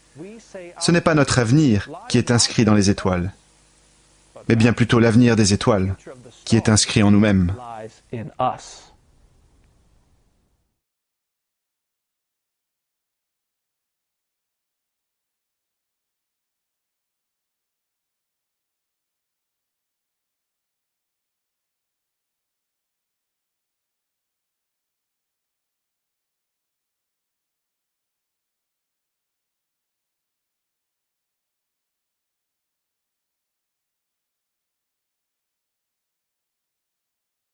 ce n'est pas notre avenir qui est inscrit dans les étoiles, mais bien plutôt l'avenir des étoiles qui est inscrit en nous-mêmes. lies in us.